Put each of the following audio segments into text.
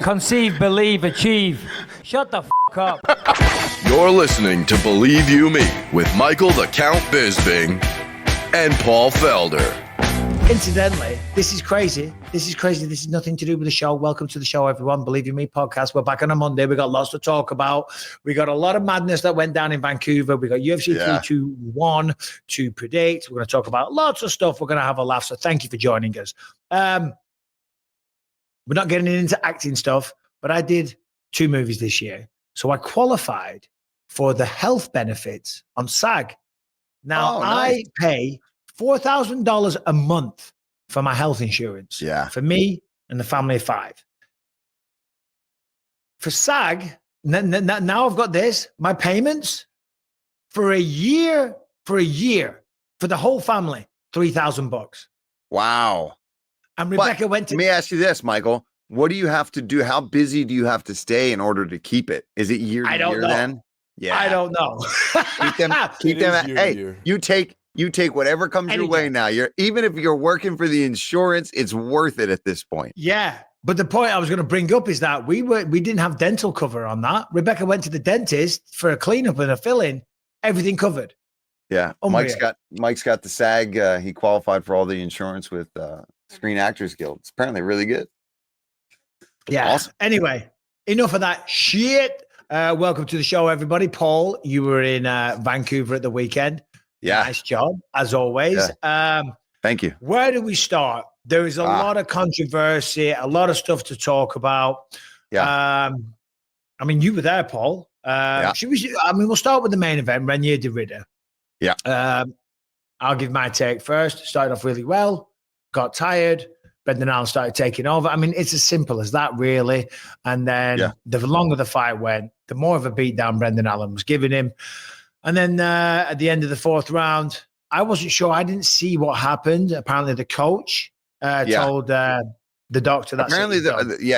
conceive, believe, achieve. Shut the up. You're listening to Believe You Me with Michael the Count Bisping and Paul Felder. Incidentally, this is crazy. This is nothing to do with the show. Welcome to the show, everyone. Believe You Me podcast. We're back on a Monday. We got lots to talk about. We got a lot of madness that went down in Vancouver. We got UFC 321 to predict. We're going to talk about lots of stuff. We're going to have a laugh. So thank you for joining us. We're not getting into acting stuff, but I did 2 movies this year. So I qualified for the health benefits on SAG. Now, nice. I pay $4,000 a month for my health insurance. Yeah. For me and the family of 5. For SAG, now I've got this, my payments for a year, for the whole family, $3,000. Wow. And Rebecca went to. Let me ask you this, Michael. What do you have to do? How busy do you have to stay in order to keep it? Is it year to year then? Yeah. I don't know. keep them. Hey, you take whatever comes your way now. Even if you're working for the insurance, it's worth it at this point. Yeah. But the point I was going to bring up is that we didn't have dental cover on that. Rebecca went to the dentist for a cleanup and a filling, everything covered. Yeah. Mike's got the SAG. He qualified for all the insurance with Screen Actors Guild. It's apparently really good. Yeah. Awesome. Anyway, enough of that shit. Welcome to the show, everybody. Paul, you were in Vancouver at the weekend. Yeah. Nice job, as always. Yeah. Thank you. Where do we start? There is a lot of controversy, a lot of stuff to talk about. Yeah. I mean, you were there, Paul. We'll start with the main event, Renier de Ridder. Yeah. I'll give my take first. Started off really well, got tired. Brendan Allen started taking over. I mean, it's as simple as that, really. And then the longer the fight went, the more of a beatdown Brendan Allen was giving him. And then at the end of the 4th round, I wasn't sure. I didn't see what happened. Apparently, the coach told the doctor that. Apparently,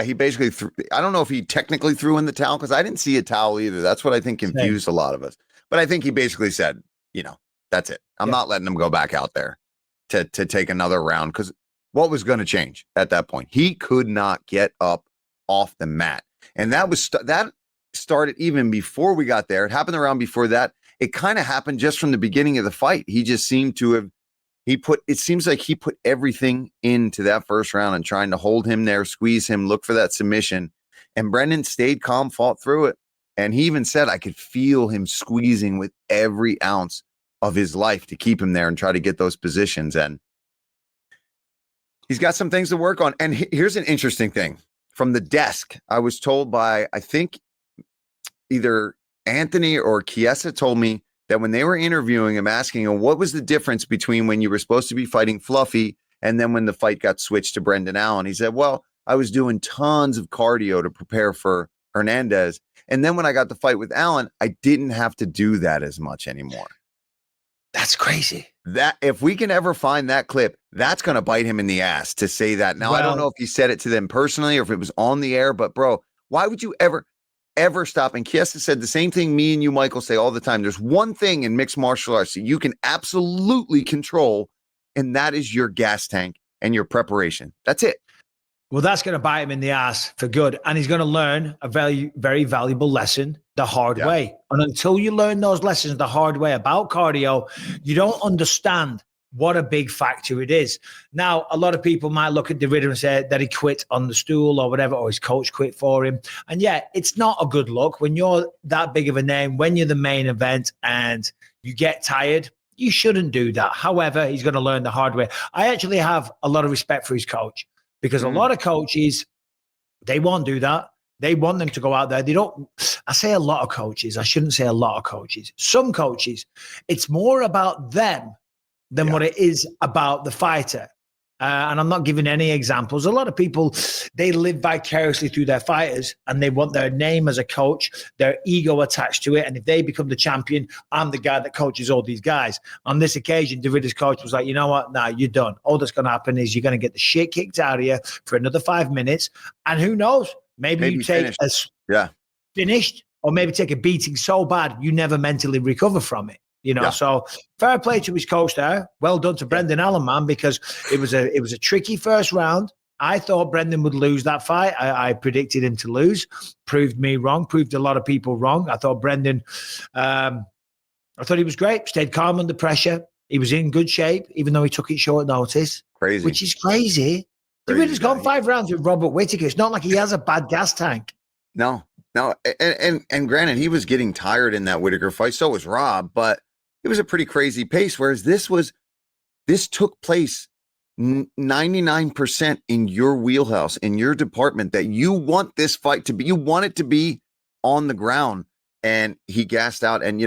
he basically threw. I don't know if he technically threw in the towel because I didn't see a towel either. That's what I think confused a lot of us. But I think he basically said, that's it. I'm not letting him go back out there to take another round because what was going to change at that point? He could not get up off the mat. And that started even before we got there. It happened around before that. It kind of happened just from the beginning of the fight. He just seemed to have, it seems like he put everything into that first round and trying to hold him there, squeeze him, look for that submission. And Brendan stayed calm, fought through it. And he even said, I could feel him squeezing with every ounce of his life to keep him there and try to get those positions. And he's got some things to work on. And here's an interesting thing. From the desk, I was told by, I think, either Anthony or Chiesa told me that when they were interviewing him, asking him, what was the difference between when you were supposed to be fighting Fluffy and then when the fight got switched to Brendan Allen? He said, well, I was doing tons of cardio to prepare for Hernandez. And then when I got the fight with Allen, I didn't have to do that as much anymore. That's crazy. That if we can ever find that clip, that's going to bite him in the ass to say that. Now, I don't know if he said it to them personally or if it was on the air, but bro, why would you ever stop? And Chiesa said the same thing me and you, Michael, say all the time. There's one thing in mixed martial arts that you can absolutely control, and that is your gas tank and your preparation. That's it. Well, that's going to bite him in the ass for good. And he's going to learn a very, very valuable lesson the hard way. And until you learn those lessons the hard way about cardio, you don't understand what a big factor it is. Now, a lot of people might look at de Ridder and say that he quit on the stool or whatever, or his coach quit for him. And it's not a good look when you're that big of a name, when you're the main event and you get tired. You shouldn't do that. However, he's going to learn the hard way. I actually have a lot of respect for his coach. Because a lot of coaches, they won't do that. They want them to go out there. They don't. I say a lot of coaches. I shouldn't say a lot of coaches. Some coaches, it's more about them than what it is about the fighter. And I'm not giving any examples. A lot of people, they live vicariously through their fighters and they want their name as a coach, their ego attached to it. And if they become the champion, I'm the guy that coaches all these guys. On this occasion, de Ridder's coach was like, you know what? Nah, you're done. All that's going to happen is you're going to get the shit kicked out of you for another 5 minutes. And who knows? Maybe you take finished or maybe take a beating so bad you never mentally recover from it. So fair play to his coach there. Well done to Brendan Allen, man, because it was a tricky first round. I thought Brendan would lose that fight. I predicted him to lose. Proved me wrong. Proved a lot of people wrong. I thought Brendan, I thought he was great. Stayed calm under pressure. He was in good shape, even though he took it short notice. Crazy. Which is crazy. He's gone 5 rounds with Robert Whittaker. It's not like he has a bad gas tank. No. And granted, he was getting tired in that Whittaker fight. So was Rob, but it was a pretty crazy pace. Whereas this took place 99% in your wheelhouse, in your department, that you want this fight to be. You want it to be on the ground. And he gassed out. And,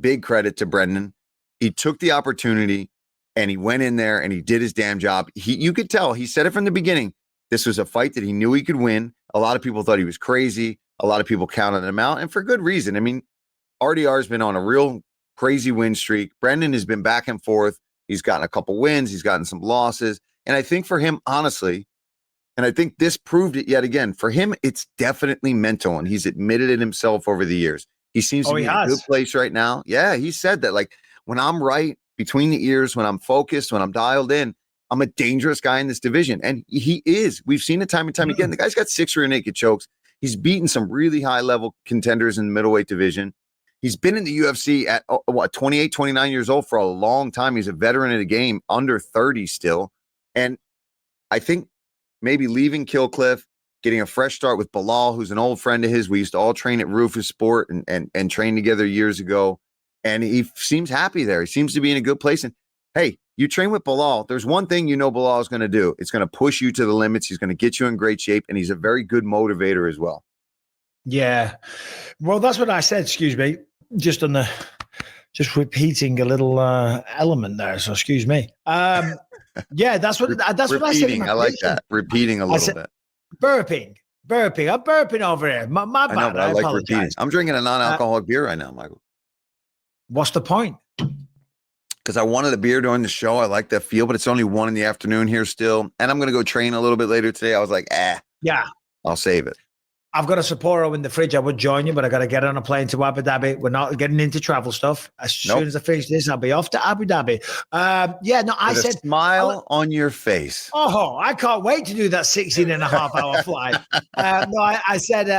big credit to Brendan. He took the opportunity and he went in there and he did his damn job. You could tell, he said it from the beginning. This was a fight that he knew he could win. A lot of people thought he was crazy. A lot of people counted him out, and for good reason. I mean, RDR has been on a real crazy win streak. Brendan has been back and forth. He's gotten a couple wins. He's gotten some losses. And I think for him, honestly, and I think this proved it yet again, for him, it's definitely mental, and he's admitted it himself over the years. He seems to be in a good place right now. Yeah, he said that, like, when I'm right between the ears, when I'm focused, when I'm dialed in, I'm a dangerous guy in this division. And he is. We've seen it time and time again. The guy's got 6 rear naked chokes. He's beaten some really high-level contenders in the middleweight division. He's been in the UFC at, 28, 29 years old for a long time. He's a veteran in the game, under 30 still. And I think maybe leaving Killcliff, getting a fresh start with Bilal, who's an old friend of his. We used to all train at Rufus Sport and train together years ago. And he seems happy there. He seems to be in a good place. And, hey, you train with Bilal. There's one thing Bilal is going to do. It's going to push you to the limits. He's going to get you in great shape, and he's a very good motivator as well. Yeah. Well, that's what I said, excuse me, just repeating a little element there. So excuse me. Yeah, that's what I said. I like that. Repeating a little bit. Burping. I'm burping over here. My bad. I know, but I like repeating. I'm drinking a non-alcoholic beer right now, Michael. What's the point? Because I wanted a beer during the show. I like that feel, but it's only 1 p.m. here still. And I'm going to go train a little bit later today. I was like, yeah, I'll save it. I've got a Sapporo in the fridge. I would join you, but I got to get on a plane to Abu Dhabi. We're not getting into travel stuff. As soon as I finish this, I'll be off to Abu Dhabi. I said, smile on your face. Oh, I can't wait to do that 16.5-hour flight. I said,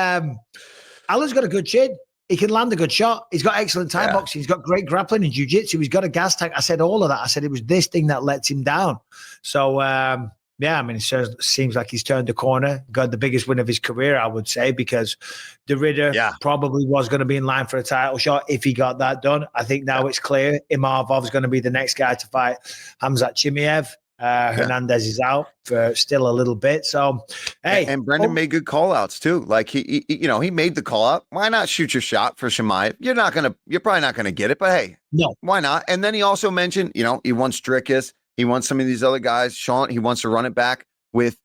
Alan's got a good chin. He can land a good shot. He's got excellent Thai boxing. He's got great grappling and jiu-jitsu. He's got a gas tank. I said all of that. I said it was this thing that lets him down. So, it seems like he's turned the corner, got the biggest win of his career, I would say, because the Ridder probably was going to be in line for a title shot if he got that done. I think now it's clear Imavov's going to be the next guy to fight Hamzat Chimaev. Hernandez is out for still a little bit. So, hey. And Brendan made good call outs too. Like he made the call out. Why not shoot your shot for Chimaev? You're probably not going to get it, but hey, no, why not? And then he also mentioned, he wants Strickus. He wants some of these other guys. Sean, he wants to run it back with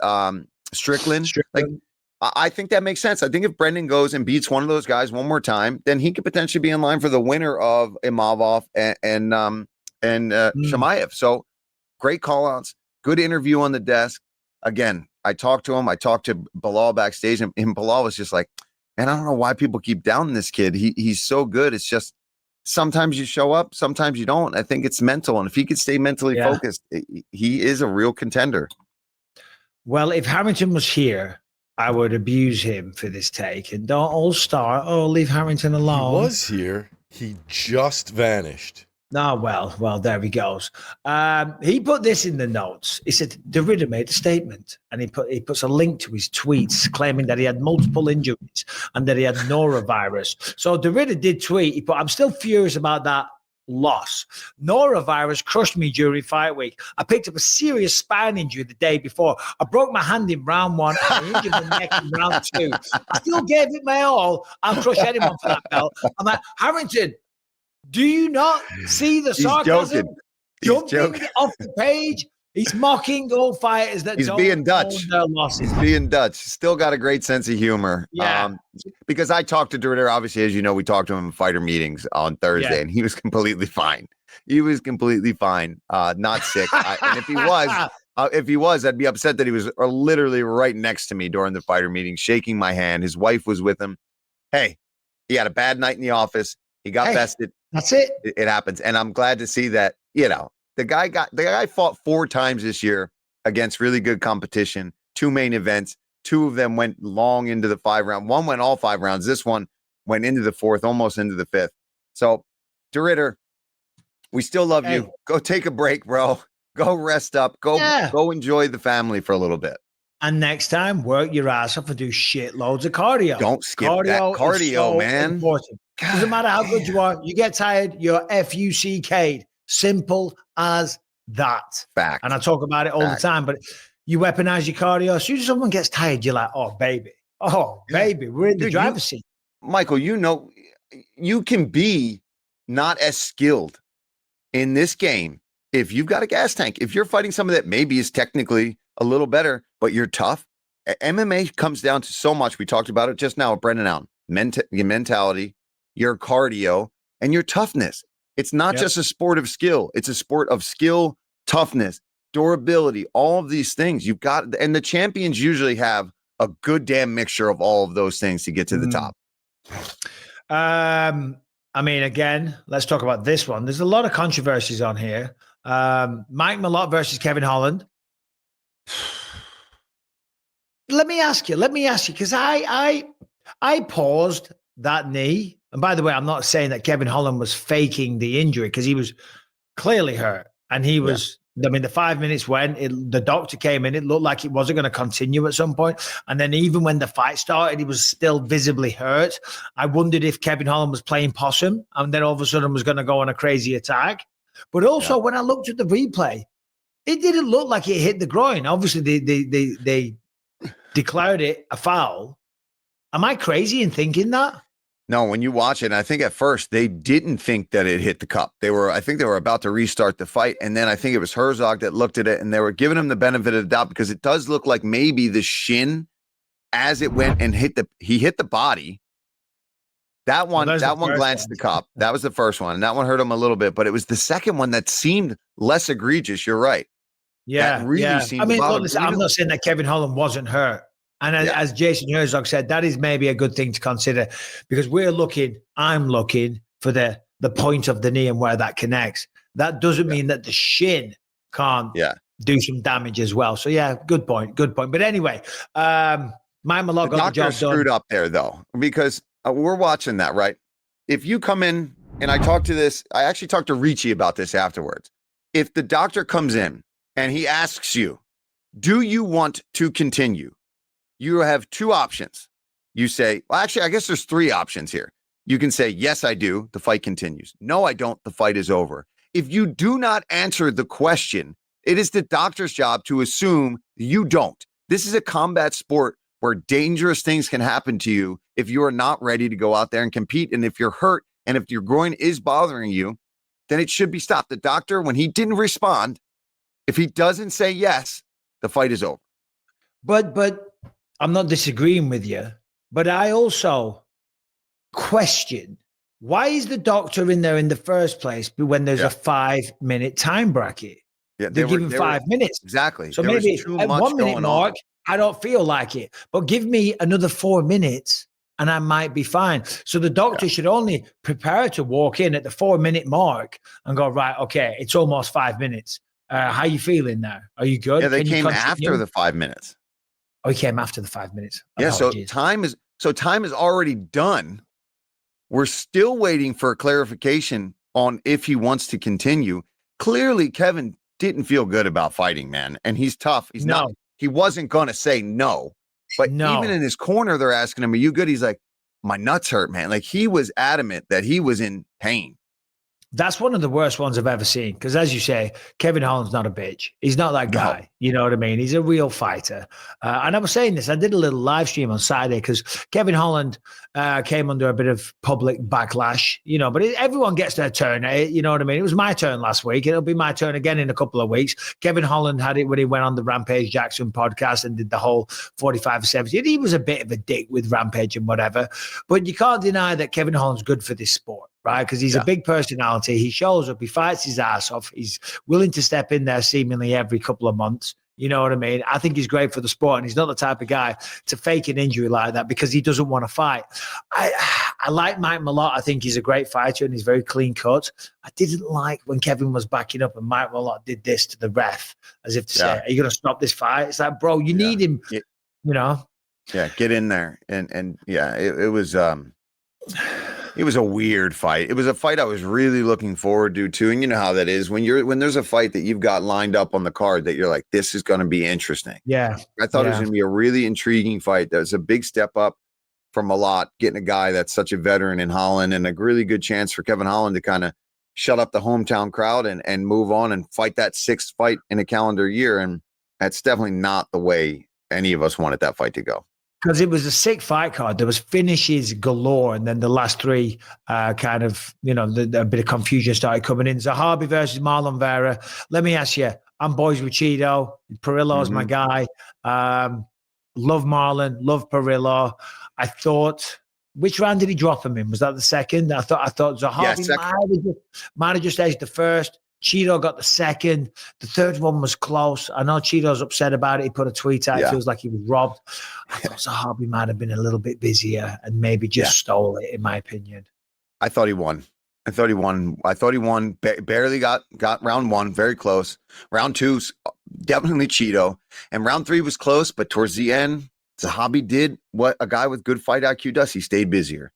Strickland. Like, I think that makes sense. I think if Brendan goes and beats one of those guys one more time, then he could potentially be in line for the winner of Imavov and Chimaev. So, great call-outs, good interview on the desk. Again, I talked to him. I talked to Bilal backstage, and Bilal was just like, man, I don't know why people keep downing this kid. He's so good. It's just sometimes you show up, sometimes you don't. I think it's mental, and if he could stay mentally focused, he is a real contender. Well, if Harrington was here, I would abuse him for this take and don't all start. Oh, leave Harrington alone. He was here. He just vanished. Oh, well, there he goes. He put this in the notes. He said, the Ridder made a statement, and he puts a link to his tweets claiming that he had multiple injuries and that he had norovirus. So the Ridder did tweet. He put, I'm still furious about that loss. Norovirus crushed me during fight week. I picked up a serious spine injury the day before. I broke my hand in round 1 and I injured my neck in round 2. I still gave it my all. I'll crush anyone for that belt. I'm like, Harrington, do you not see the sarcasm? Jumping off the page. He's mocking all fighters that don't being Dutch. own their losses. He's being Dutch. Still got a great sense of humor. Yeah. Because I talked to Dern, obviously, as you know, we talked to him in fighter meetings on Thursday, and he was completely fine. Not sick. And if he was, I'd be upset that he was literally right next to me during the fighter meeting, shaking my hand. His wife was with him. Hey, he had a bad night in the office. He got bested. That's it. It happens. And I'm glad to see that, the guy fought 4 times this year against really good competition, 2 main events. 2 of them went long into the 5 round. One went all 5 rounds. This one went into the 4th, almost into the 5th. So, DeRitter, we still love you. Go take a break, bro. Go rest up. Go enjoy the family for a little bit. And next time, work your ass off and do shitloads of cardio. Don't skip that cardio, man. Important. Doesn't matter how good you are. You get tired, you're FUCK'd. Simple as that. Fact. And I talk about it all the time, but you weaponize your cardio. As soon as someone gets tired, you're like, oh, baby. Oh, baby. We're in the driver's seat. Michael, you can be not as skilled in this game if you've got a gas tank. If you're fighting someone that maybe is technically a little better, but you're tough. MMA comes down to so much. We talked about it just now with Brendan Allen. Your mentality, your cardio, and your toughness. It's not just a sport of skill. It's a sport of skill, toughness, durability, all of these things. You've got, and the champions usually have a good damn mixture of all of those things to get to the top. I mean, again, let's talk about this one. There's a lot of controversies on here. Mike Malott versus Kevin Holland. Let me ask you, because I paused that knee. And by the way, I'm not saying that Kevin Holland was faking the injury, because he was clearly hurt. And he was, I mean, the 5 minutes went, the doctor came in, it looked like it wasn't going to continue at some point. And then even when the fight started, he was still visibly hurt. I wondered if Kevin Holland was playing possum and then all of a sudden was going to go on a crazy attack. But also when I looked at the replay, it didn't look like it hit the groin. Obviously, they declared it a foul. Am I crazy in thinking that? No, when you watch it, and I think at first they didn't think that it hit the cup. I think they were about to restart the fight. And then I think it was Herzog that looked at it and they were giving him the benefit of the doubt, because it does look like maybe the shin, as it went and he hit the body. That one glanced the cup. That was the first one. And that one hurt him a little bit, but it was the second one that seemed less egregious. You're right. Yeah. That really seemed, I mean, look, listen, I'm not saying that Kevin Holland wasn't hurt. And as Jason Herzog said, that is maybe a good thing to consider, because I'm looking for the point of the knee and where that connects. That doesn't mean that the shin can't do some damage as well. So good point. But anyway, Mike Malott got the job done. Screwed up there though, because we're watching that, right? If you come in, and I actually talked to Ricci about this afterwards. If the doctor comes in and he asks you, do you want to continue? You have 2 options. You say, well, actually, I guess there's 3 options here. You can say, yes, I do. The fight continues. No, I don't. The fight is over. If you do not answer the question, it is the doctor's job to assume you don't. This is a combat sport where dangerous things can happen to you if you are not ready to go out there and compete. And if you're hurt and if your groin is bothering you, then it should be stopped. The doctor, when he didn't respond, if he doesn't say yes, the fight is over. But I'm not disagreeing with you, but I also question, why is the doctor in there in the first place when there's a 5-minute time bracket? Yeah, they're giving 5 minutes. Exactly. So maybe at 1 minute mark, I don't feel like it, but give me another 4 minutes and I might be fine. So the doctor should only prepare to walk in at the 4-minute mark and go, right, okay, it's almost 5 minutes. How you feeling now? Are you good? Yeah, they came after the 5 minutes. Oh, he came after the 5 minutes. Apologies. So time is already done. We're still waiting for a clarification on if he wants to continue. Clearly, Kevin didn't feel good about fighting, man. And he's tough. He wasn't going to say no. But even in his corner, they're asking him, are you good? He's like, my nuts hurt, man. Like, he was adamant that he was in pain. That's one of the worst ones I've ever seen. Because as you say, Kevin Holland's not a bitch. He's not that guy. No. You know what I mean? He's a real fighter. And I was saying this, I did a little live stream on Saturday because Kevin Holland came under a bit of public backlash, but everyone gets their turn. You know what I mean? It was my turn last week. It'll be my turn again in a couple of weeks. Kevin Holland had it when he went on the Rampage Jackson podcast and did the whole 45-70. He was a bit of a dick with Rampage and whatever. But you can't deny that Kevin Holland's good for this sport. Right, because he's a big personality. He shows up. He fights his ass off. He's willing to step in there seemingly every couple of months. You know what I mean? I think he's great for the sport, and he's not the type of guy to fake an injury like that because he doesn't want to fight. I like Mike Malott. I think he's a great fighter and he's very clean cut. I didn't like when Kevin was backing up and Mike Malott did this to the ref as if to say, are you going to stop this fight? It's like, bro, you need him, you know? Yeah, get in there. And yeah, it was a weird fight. It was a fight I was really looking forward to too. And you know how that is when there's a fight that you've got lined up on the card that you're like, this is going to be interesting. Yeah. I thought it was going to be a really intriguing fight. That was a big step up from Malott, getting a guy that's such a veteran in Holland, and a really good chance for Kevin Holland to kind of shut up the hometown crowd and move on and fight that 6th fight in a calendar year. And that's definitely not the way any of us wanted that fight to go. Because it was a sick fight card. There was finishes galore, and then the last 3 kind of, a bit of confusion started coming in. Zahabi versus Marlon Vera. Let me ask you, I'm boys with Cheeto. Perillo's my guy. Love Marlon, love Ciryl. I thought, which round did he drop him in? Was that the second? I thought Zahabi might have just edged the first. Cheeto got the second. The third one was close. I know Cheeto's upset about it. He put a tweet out. It feels like he was robbed. I thought Zahabi might have been a little bit busier and maybe just stole it, in my opinion. I thought he won. Barely got round 1, very close. Round 2, definitely Cheeto. And round 3 was close, but towards the end, Zahabi did what a guy with good fight IQ does. He stayed busier.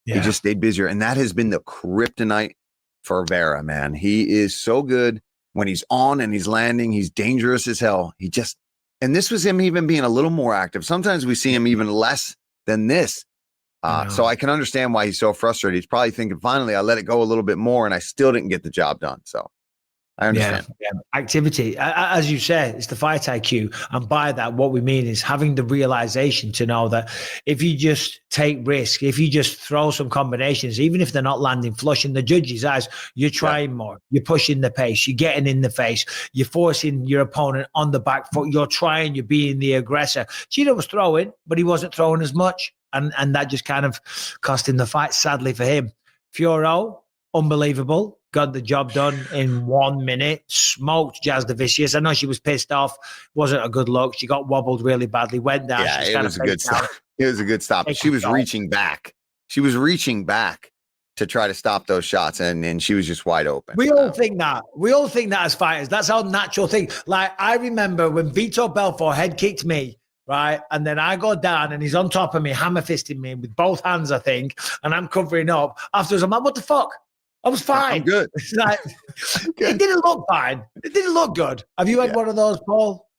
Yeah. He just stayed busier. And that has been the kryptonite for Vera, man. He is so good when he's on and he's landing. He's dangerous as hell. And this was him even being a little more active. Sometimes we see him even less than this. So I can understand why he's so frustrated. He's probably thinking, finally, I let it go a little bit more and I still didn't get the job done. So I understand. Yeah. Activity, as you said, it's the fight IQ. And by that, what we mean is having the realization to know that if you just take risk, if you just throw some combinations, even if they're not landing flush in the judge's eyes, you're trying more, you're pushing the pace, you're getting in the face, you're forcing your opponent on the back foot, you're trying, you're being the aggressor. Cheeto was throwing, but he wasn't throwing as much. And that just kind of cost him the fight, sadly for him. Fiorot, unbelievable. Got the job done in 1 minute, smoked Jandiroba. I know she was pissed off. Wasn't a good look. She got wobbled really badly, went down. Yeah, it was a good stop. It was a good stop. She was reaching back. She was reaching back to try to stop those shots, and she was just wide open. We all think that. We all think that as fighters. That's our natural thing. Like, I remember when Vitor Belfort head kicked me, right? And then I go down and he's on top of me, hammer fisting me with both hands, I think, and I'm covering up. Afterwards, I'm like, what the fuck? I was fine. I'm good. It's like, it didn't look fine. It didn't look good. Have you had one of those, Paul?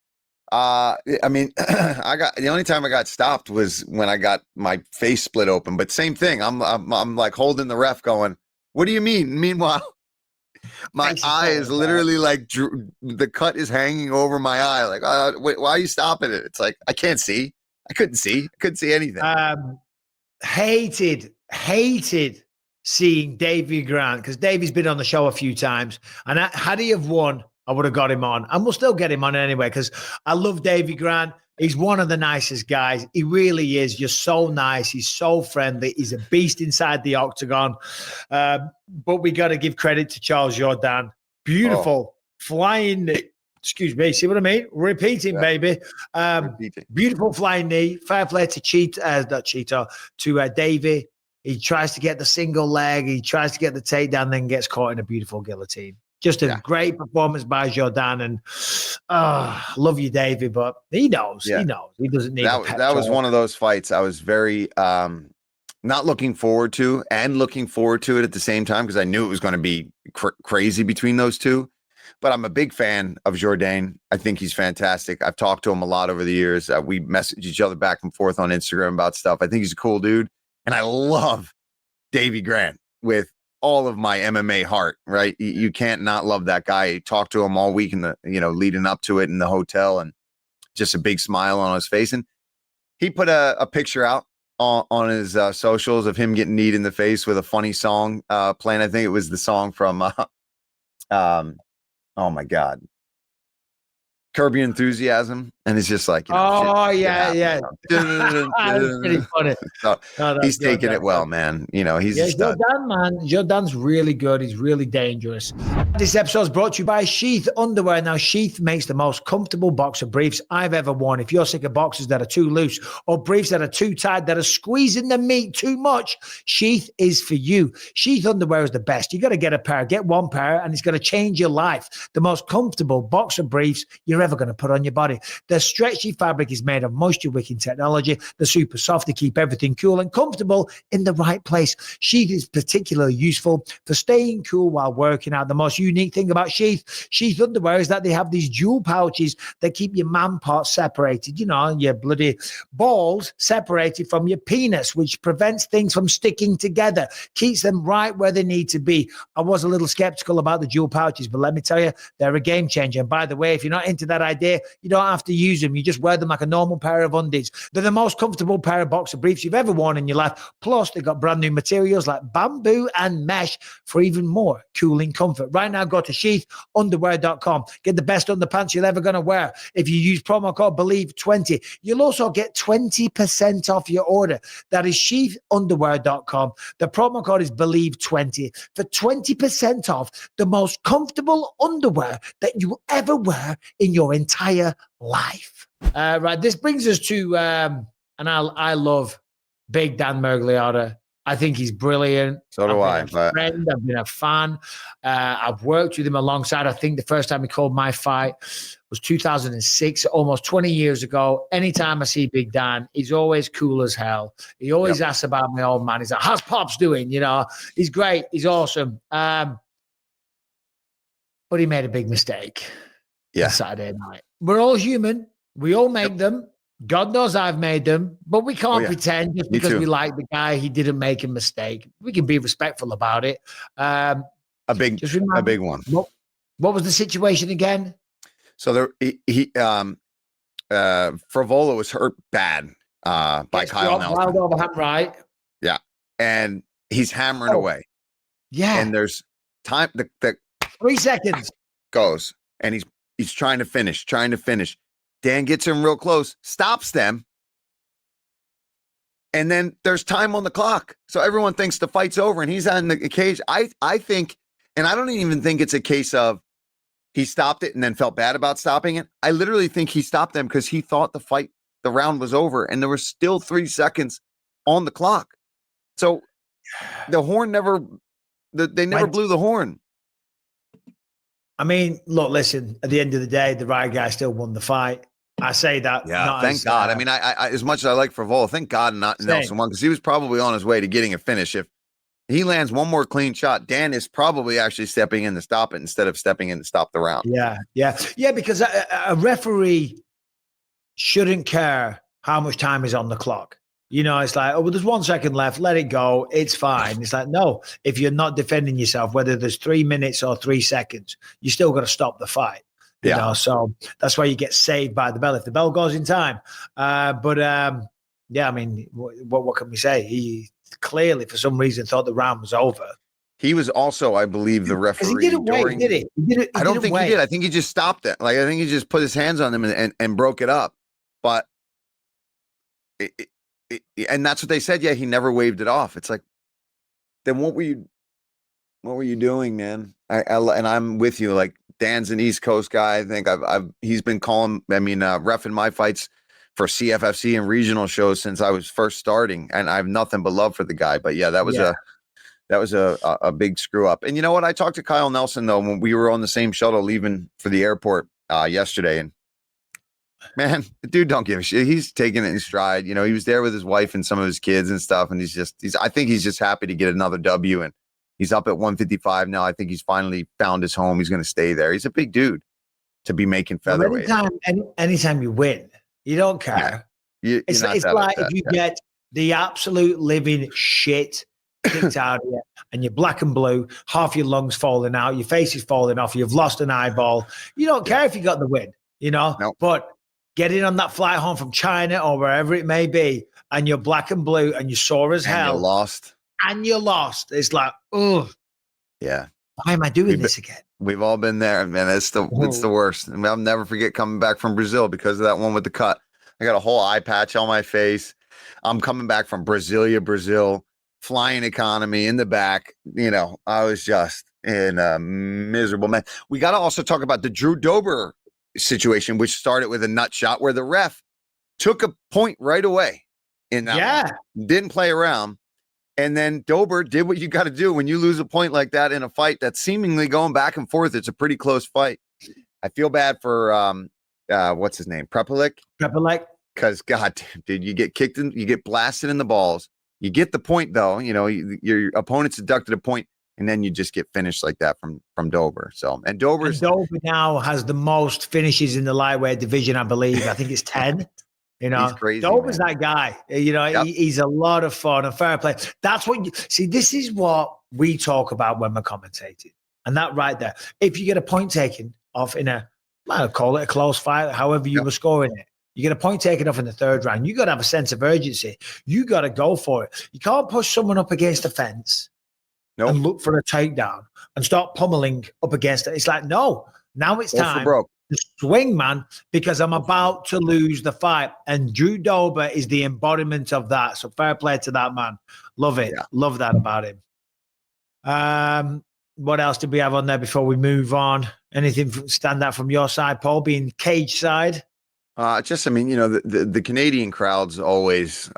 I mean, the only time I got stopped was when I got my face split open. But same thing. I'm like holding the ref, going, "What do you mean?" Meanwhile, my eye is literally like the cut is hanging over my eye. Like, why are you stopping it? It's like I can't see. I couldn't see anything. Hated seeing Davy Grant, because Davy's been on the show a few times, and had he have won, I would have got him on, and we'll still get him on anyway, because I love Davy Grant. He's one of the nicest guys. He really is. You're so nice. He's so friendly. He's a beast inside the octagon. But we got to give credit to Charles Jourdain. Beautiful flying knee. Excuse me. See what I mean? Repeating, baby. Beautiful flying knee. Fair play to Davy. He tries to get the single leg. He tries to get the takedown, then gets caught in a beautiful guillotine. Just a great performance by Jourdain. And love you, Davey, but he knows. He knows. He doesn't need that was one of those fights I was very not looking forward to and looking forward to it at the same time, because I knew it was going to be crazy between those two. But I'm a big fan of Jourdain. I think he's fantastic. I've talked to him a lot over the years. We message each other back and forth on Instagram about stuff. I think he's a cool dude. And I love Davy Grant with all of my MMA heart, right? You can't not love that guy. I talked to him all week in the, leading up to it in the hotel, and just a big smile on his face. And he put a picture out on his socials of him getting kneed in the face with a funny song playing. I think it was the song from, oh my God. Curb Your Enthusiasm, and it's just like, Oh, shit yeah. That's pretty funny. So No, he's taking Dan. it well, man. He's a stud. Jordan, man. Jordan's really good. He's really dangerous. This episode is brought to you by Sheath Underwear. Now, Sheath makes the most comfortable boxer briefs I've ever worn. If you're sick of boxers that are too loose or briefs that are too tight, that are squeezing the meat too much, Sheath is for you. Sheath Underwear is the best. You got to get a pair. Get one pair, and it's going to change your life. The most comfortable boxer briefs you're ever going to put on your body. The stretchy fabric is made of moisture-wicking technology. They're super soft to keep everything cool and comfortable in the right place. Sheath is particularly useful for staying cool while working out. The most unique thing about Sheath Underwear is that they have these dual pouches that keep your man parts separated, your bloody balls separated from your penis, which prevents things from sticking together, keeps them right where they need to be. I was a little skeptical about the dual pouches, but let me tell you, they're a game changer. And by the way, if you're not into that idea, you don't have to use them. You just wear them like a normal pair of undies. They're the most comfortable pair of boxer briefs you've ever worn in your life. Plus, they've got brand new materials like bamboo and mesh for even more cooling comfort. Right now, go to sheathunderwear.com. Get the best underpants you're ever going to wear. If you use promo code BELIEVE20, you'll also get 20% off your order. That is sheathunderwear.com. The promo code is BELIEVE20 for 20% off the most comfortable underwear that you ever wear in your entire life. Right, this brings us to, and I love Big Dan Mergliata. I think he's brilliant. So do I. I've been a fan. I've worked with him alongside. I think the first time he called my fight was 2006, almost 20 years ago. Anytime I see Big Dan, he's always cool as hell. He always asks about my old man. He's like, how's Pops doing? He's great. He's awesome. But he made a big mistake. Yeah. Saturday night. We're all human. We all make them. God knows I've made them, but we can't pretend just because we like the guy, he didn't make a mistake. We can be respectful about it. A big one. What was the situation again? So Frivola was hurt bad by Kyle Nelson. Wild overhand right. Yeah. And he's hammering away. Yeah. And there's time. The 3 seconds goes, and he's trying to finish. Dan gets him real close, stops them. And then there's time on the clock. So everyone thinks the fight's over and he's on the cage. I think, and I don't even think it's a case of he stopped it and then felt bad about stopping it. I literally think he stopped them because he thought the round was over and there was still 3 seconds on the clock. So the horn they never blew the horn. I mean, look, listen, at the end of the day, the right guy still won the fight. I say that. Yeah, thank God. I mean, I as much as I like Frivola, thank God not Nelson won because he was probably on his way to getting a finish. If he lands one more clean shot, Dan is probably actually stepping in to stop it instead of stepping in to stop the round. Yeah, because a referee shouldn't care how much time is on the clock. It's like, there's 1 second left, let it go, it's fine. It's like, no, if you're not defending yourself, whether there's 3 minutes or 3 seconds, you still got to stop the fight. So that's why you get saved by the bell if the bell goes in time. I mean, what can we say? He clearly, for some reason, thought the round was over. He was also, I believe, the referee. He didn't wait, did he? I don't think he did. I think he just stopped it. Like, I think he just put his hands on them and broke it up. But and that's what they said. Yeah, he never waved it off. It's like, then what were you doing, man? And I'm with you. Like, Dan's an East Coast guy. I think he's been reffing my fights for CFFC and regional shows since I was first starting, and I have nothing but love for the guy. But yeah, that was a big screw up. And you know what? I talked to Kyle Nelson though when we were on the same shuttle leaving for the airport yesterday, and man, the dude don't give a shit. He's taking it in stride. He was there with his wife and some of his kids and stuff, and I think he's just happy to get another W, and he's up at 155 now. I think he's finally found his home. He's going to stay there. He's a big dude to be making featherweight. Anytime you win, you don't care. It's like if you get the absolute living shit kicked out of you and you're black and blue, half your lungs falling out, your face is falling off, you've lost an eyeball. You don't care if you got the win, Nope. But getting on that flight home from China or wherever it may be, and you're black and blue and you're sore as hell. And you lost. It's like, oh. Yeah. Why am I doing this again? We've all been there, man. It's the worst. I mean, I'll never forget coming back from Brazil because of that one with the cut. I got a whole eye patch on my face. I'm coming back from Brazil, flying economy in the back. You know, I was just in a miserable man. We got to also talk about the Drew Dober situation, which started with a nut shot where the ref took a point right away in that one. Didn't play around. And then Dober did what you got to do when you lose a point like that in a fight that's seemingly going back and forth. It's a pretty close fight. I feel bad for what's his name? Prepelic. Because God, dude, you get kicked in, you get blasted in the balls. You get the point though. You know, your opponent's deducted a point, and then you just get finished like that from Dober. So Dober now has the most finishes in the lightweight division, I believe. I think it's 10. You know, he's crazy. Dober's that guy. You know, he's a lot of fun and fair play. That's what you see. This is what we talk about when we're commentating, and that right there. If you get a point taken off in I'll call it a close fight, however you were scoring it, you get a point taken off in the third round. You got to have a sense of urgency. You got to go for it. You can't push someone up against the fence and look for a takedown and start pummeling up against it. It's like, no, now it's time. The swing, man, because I'm about to lose the fight. And Drew Dober is the embodiment of that. So fair play to that man. Love it. Yeah. Love that about him. What else did we have on there before we move on? Anything stand out from your side, Paul, being cage side? I mean, you know, the Canadian crowds always,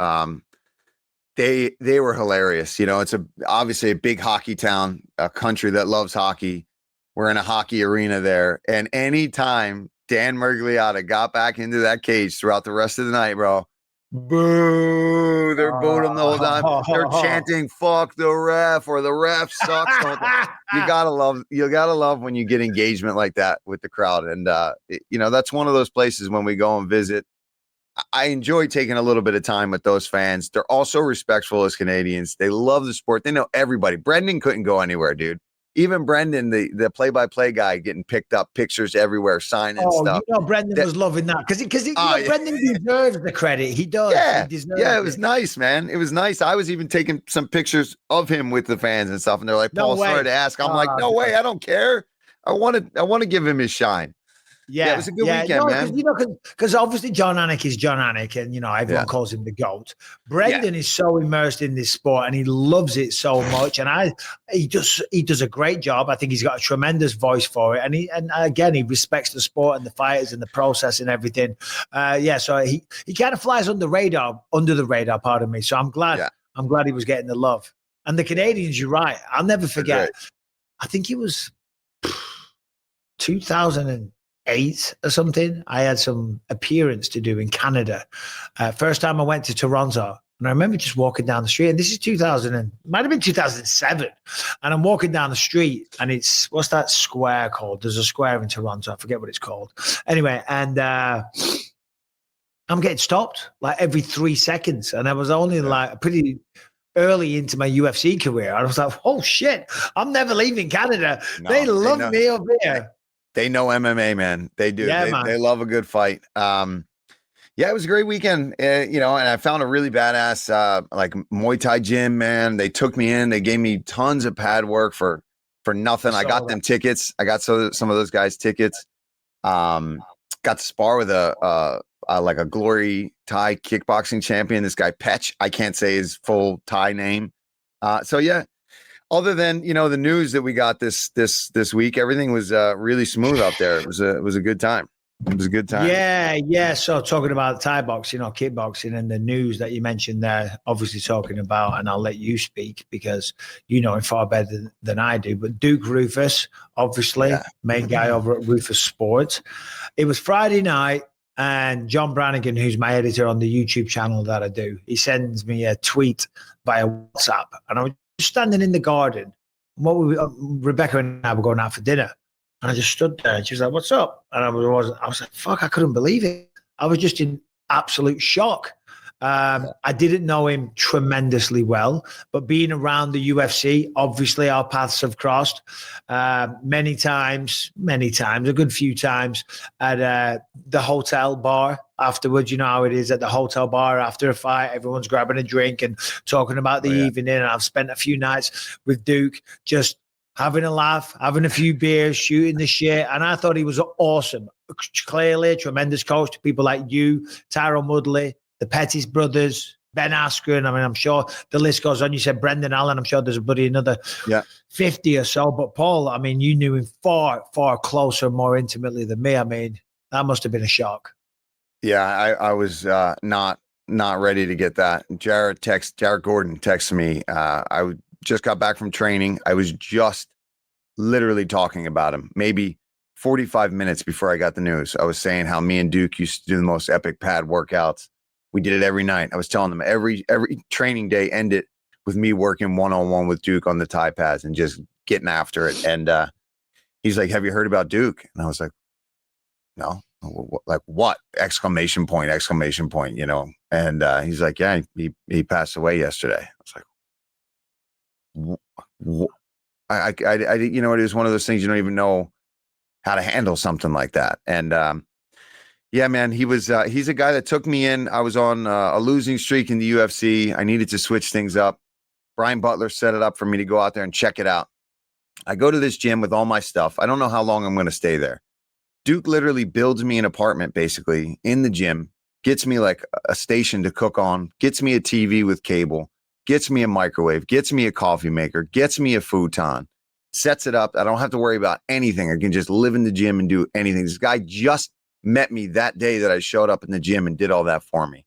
they were hilarious. You know, it's obviously a big hockey town, a country that loves hockey. We're in a hockey arena there. And anytime Dan Murgliata got back into that cage throughout the rest of the night, bro, boo, they're booing him the whole time. They're chanting, fuck the ref, or the ref sucks. You gotta love when you get engagement like that with the crowd. And, you know, that's one of those places when we go and visit. I enjoy taking a little bit of time with those fans. They're also respectful as Canadians. They love the sport. They know everybody. Brendan couldn't go anywhere, dude. Even Brendan, the play-by-play guy, getting picked up, pictures everywhere, signing stuff. You know, Brendan was loving that because Brendan deserves the credit. He does. It was nice, man. It was nice. I was even taking some pictures of him with the fans and stuff, and they're like, "Paul, sorry to ask." I'm like, "No way, I don't care. I want to give him his shine." Yeah, it was a good weekend, man. Because obviously John Anik is John Anik, and you know everyone calls him the GOAT. Brendan is so immersed in this sport, and he loves it so much. And he does a great job. I think he's got a tremendous voice for it, and he respects the sport and the fighters and the process and everything. So he kind of flies under the radar. Pardon me. So I'm glad. Yeah. I'm glad he was getting the love. And the Canadians, you're right. I'll never forget. I think it was 2008 or something. I had some appearance to do in Canada. First time I went to Toronto, and I remember just walking down the street, and this is 2007. And I'm walking down the street, and it's, what's that square called? There's a square in Toronto. I forget what it's called. Anyway, and I'm getting stopped like every 3 seconds. And I was only like pretty early into my UFC career. I was like, oh shit, I'm never leaving Canada. They love me over here. They know MMA, man. They do. They love a good fight. It was a great weekend. And I found a really badass like Muay Thai gym, man. They took me in. They gave me tons of pad work for nothing. I got them tickets. I got some of those guys tickets. Got to spar with a Glory Thai kickboxing champion. This guy Petch. I can't say his full Thai name. Other than, the news that we got this week, everything was really smooth out there. It was a good time. It was a good time. Yeah. So talking about Thai boxing or kickboxing and the news that you mentioned there, obviously talking about, and I'll let you speak because you know him far better than I do, but Duke Roufus, obviously, main guy over at Rufus Sports. It was Friday night, and John Brannigan, who's my editor on the YouTube channel that I do, he sends me a tweet via WhatsApp, and I was standing in the garden. Rebecca and I were going out for dinner, and I just stood there, and she was like, "What's up?" And I was like, "Fuck!" I couldn't believe it. I was just in absolute shock. I didn't know him tremendously well, but being around the UFC, obviously our paths have crossed many times, a good few times at the hotel bar afterwards. You know how it is at the hotel bar after a fight, everyone's grabbing a drink and talking about the evening. And I've spent a few nights with Duke just having a laugh, having a few beers, shooting the shit. And I thought he was awesome. Clearly, tremendous coach. People like you, Tyrone Woodley, the Pettis brothers, Ben Askren. I mean, I'm sure the list goes on. You said Brendan Allen. I'm sure there's another 50 or so. But Paul, I mean, you knew him far, far closer, more intimately than me. I mean, that must have been a shock. Yeah, I was not ready to get that. Jared Gordon texted me. I just got back from training. I was just literally talking about him. Maybe 45 minutes before I got the news, I was saying how me and Duke used to do the most epic pad workouts. We did it every night. I was telling them every training day ended with me working one-on-one with Duke on the Thai pads and just getting after it. And he's like, "Have you heard about Duke?" And I was like, "No." Like what? Exclamation point, you know? And he's like, "Yeah, he passed away yesterday." I was like, I you know, it is one of those things you don't even know how to handle something like that. And yeah, man, he's a guy that took me in. I was on a losing streak in the UFC. I needed to switch things up. Brian Butler set it up for me to go out there and check it out. I go to this gym with all my stuff. I don't know how long I'm going to stay there. Duke literally builds me an apartment basically in the gym, gets me like a station to cook on, gets me a TV with cable, gets me a microwave, gets me a coffee maker, gets me a futon, sets it up. I don't have to worry about anything. I can just live in the gym and do anything. This guy just met me that day that I showed up in the gym and did all that for me.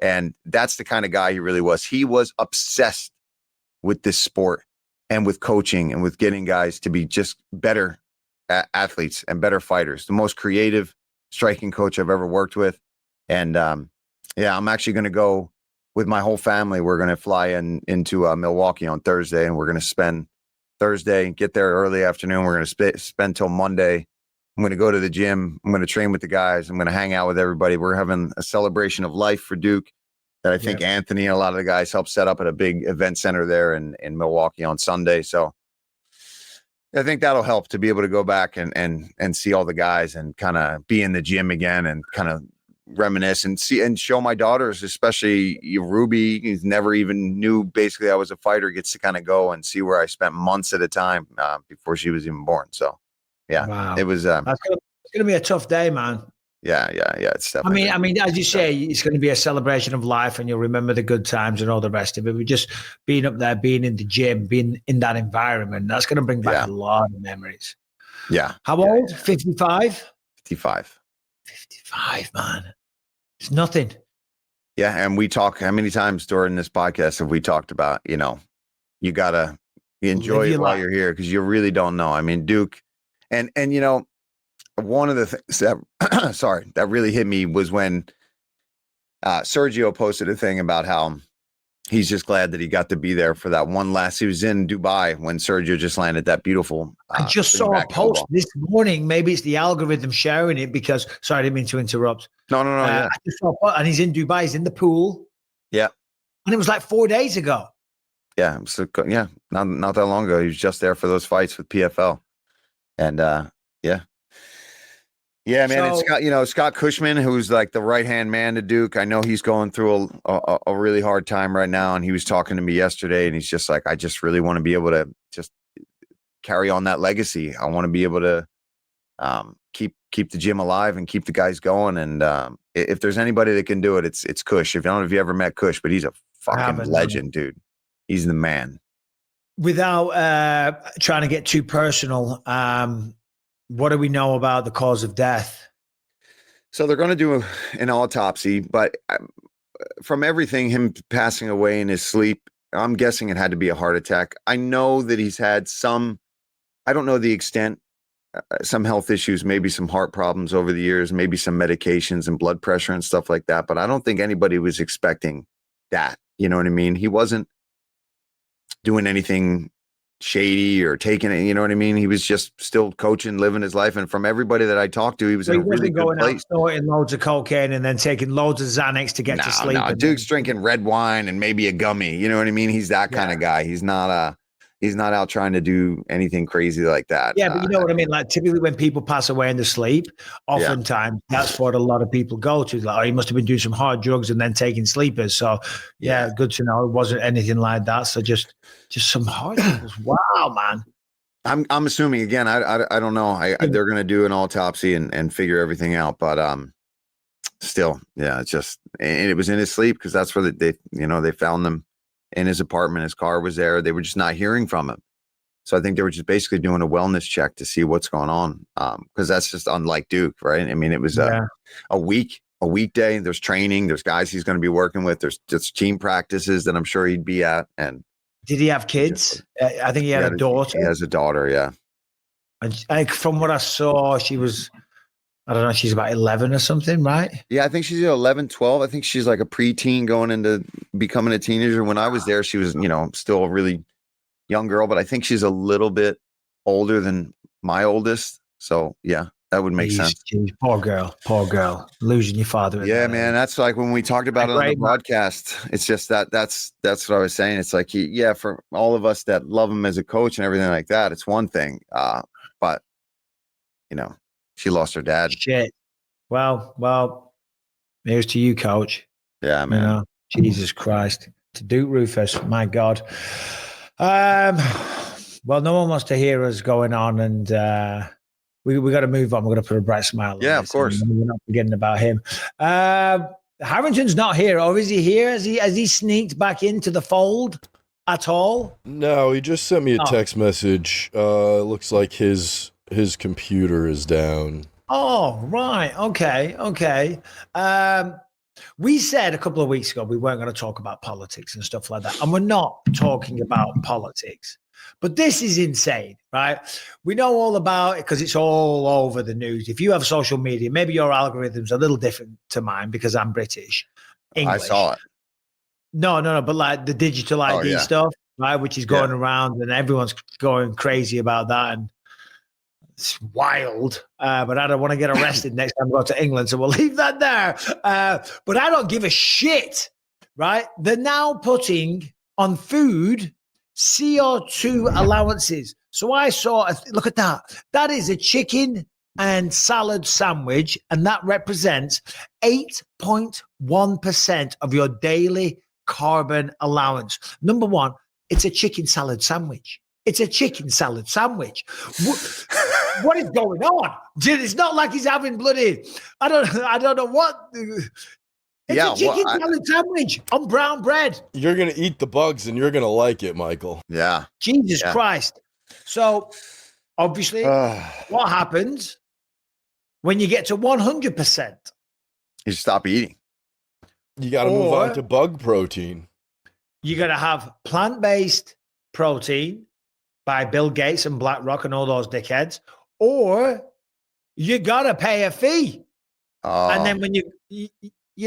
And that's the kind of guy he really was. He was obsessed with this sport and with coaching and with getting guys to be just better athletes and better fighters. The most creative striking coach I've ever worked with. And yeah, I'm actually going to go with my whole family. We're going to fly into Milwaukee on Thursday, and we're going to spend Thursday, get there early afternoon. We're going to spend till Monday. I'm going to go to the gym. I'm going to train with the guys. I'm going to hang out with everybody. We're having a celebration of life for Duke that I think Anthony and a lot of the guys helped set up at a big event center there in Milwaukee on Sunday. So I think that'll help to be able to go back and see all the guys and kind of be in the gym again and kind of reminisce and see and show my daughters, especially Ruby, who's never even knew basically I was a fighter, gets to kind of go and see where I spent months at a time before she was even born. So yeah, wow. It was it's gonna be a tough day, man. Yeah. It's definitely. I mean, as you say, it's going to be a celebration of life, and you'll remember the good times and all the rest of it. But just being up there, being in the gym, being in that environment, that's going to bring back a lot of memories. Yeah. How old? 55? 55. 55, man. It's nothing. Yeah, and we talk. How many times during this podcast have we talked about? You know, you gotta enjoy it while you're here because you really don't know. I mean, Duke, and you know. One of the things that, that really hit me was when Sergio posted a thing about how he's just glad that he got to be there for that one last. He was in Dubai when Sergio just landed that beautiful. I just saw a post this morning. Maybe it's the algorithm sharing it because, sorry, I didn't mean to interrupt. No. Yeah. I just saw, and he's in Dubai. He's in the pool. Yeah. And it was like 4 days ago. Yeah. So, yeah. Not that long ago. He was just there for those fights with PFL. And yeah. Yeah, man. So, it's Scott Cushman, who's like the right-hand man to Duke. I know he's going through a really hard time right now, and he was talking to me yesterday, and he's just like, I just really want to be able to just carry on that legacy. I want to be able to keep the gym alive and keep the guys going. And if there's anybody that can do it, it's Cush. I don't know if you ever met Cush, but he's a fucking legend, dude. He's the man. Without trying to get too personal, what do we know about the cause of death? So they're going to do an autopsy, but from everything, him passing away in his sleep, I'm guessing it had to be a heart attack. I know that he's had some, I don't know the extent, some health issues, maybe some heart problems over the years, maybe some medications and blood pressure and stuff like that. But I don't think anybody was expecting that. You know what I mean? He wasn't doing anything shady or taking it, you know what I mean? He was just still coaching, living his life. And from everybody that I talked to, he was in a really good place. Snorting loads of cococaine and then taking loads of Xanax to get to sleep. No, Duke's drinking red wine and maybe a gummy. You know what I mean? He's that kind of guy. He's not out trying to do anything crazy like that. Yeah, but you know what I mean? Like typically when people pass away in their sleep, oftentimes that's what a lot of people go to. Like, oh, he must have been doing some hard drugs and then taking sleepers. So yeah, good to know. It wasn't anything like that. So just some hard drugs. Wow, man. I'm assuming again. I don't know. They're going to do an autopsy and figure everything out. But still, yeah, it's just, and it was in his sleep because that's where they found them in his apartment. His car was there. They were just not hearing from him. So I think they were just basically doing a wellness check to see what's going on. Because that's just unlike Duke, right? I mean, it was a weekday. There's training. There's guys he's going to be working with. There's just team practices that I'm sure he'd be at. And did he have kids? I think he had a daughter. He has a daughter, yeah. And from what I saw, she was, I don't know, she's about 11 or something, right? Yeah, I think she's 11, 12. I think she's like a preteen going into becoming a teenager. When I was there, she was, still a really young girl, but I think she's a little bit older than my oldest. So, yeah, that would make sense. Geez, poor girl, losing your father. Yeah, man, that's like when we talked about it on the broadcast. It's just that's what I was saying. It's like, for all of us that love him as a coach and everything like that, it's one thing. But, she lost her dad. Shit. Well, here's to you, coach. Yeah, man. Jesus Christ. To Duke Roufus, my God. Well, no one wants to hear us going on, and we got to move on. We're going to put a bright smile on. Yeah, of course. We're not forgetting about him. Harrington's not here, or is he here? Has he sneaked back into the fold at all? No, he just sent me a text message. Looks like his computer is down. Oh, right. Okay. We said a couple of weeks ago we weren't going to talk about politics and stuff like that. And we're not talking about politics. But this is insane, right? We know all about it because it's all over the news. If you have social media, maybe your algorithm's a little different to mine because I'm British. English. I saw it. No, but like the digital ID stuff, right? Which is going around and everyone's going crazy about that. And it's wild, but I don't want to get arrested next time I go to England, so we'll leave that there. But I don't give a shit, right? They're now putting on food CO2 allowances. So I saw, look at that. That is a chicken and salad sandwich, and that represents 8.1% of your daily carbon allowance. Number one, it's a chicken salad sandwich. It's a chicken salad sandwich. What is going on? It's not like he's having bloody, I don't know what. It's a chicken salad sandwich on brown bread. You're going to eat the bugs and you're going to like it, Michael. Yeah. Jesus Christ. So, obviously, what happens when you get to 100%? You stop eating. You got to move on to bug protein. You got to have plant-based protein by Bill Gates and BlackRock and all those dickheads, or you got to pay a fee. And then when you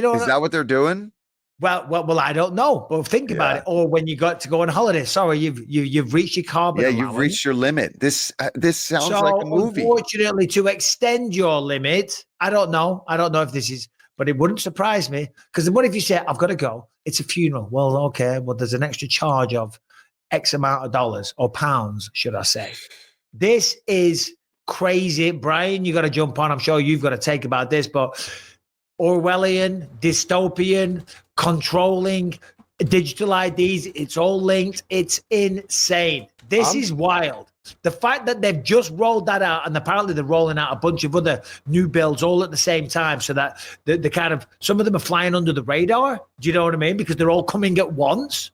know, is that what they're doing? Well, I don't know, but think about it. Or when you got to go on holiday, sorry, you've reached your carbon allowance. You've reached your limit. This sounds like a movie. Unfortunately, to extend your limit, I don't know if this is, but it wouldn't surprise me, because what if you say, I've got to go, it's a funeral. Well, okay, there's an extra charge of X amount of dollars or pounds, should I say. This is crazy. Brian, you got to jump on. I'm sure you've got to take about this, but Orwellian, dystopian, controlling, digital IDs, it's all linked. It's insane. This is wild. The fact that they've just rolled that out, and apparently they're rolling out a bunch of other new builds all at the same time, so that the kind of, some of them are flying under the radar. Do you know what I mean? Because they're all coming at once.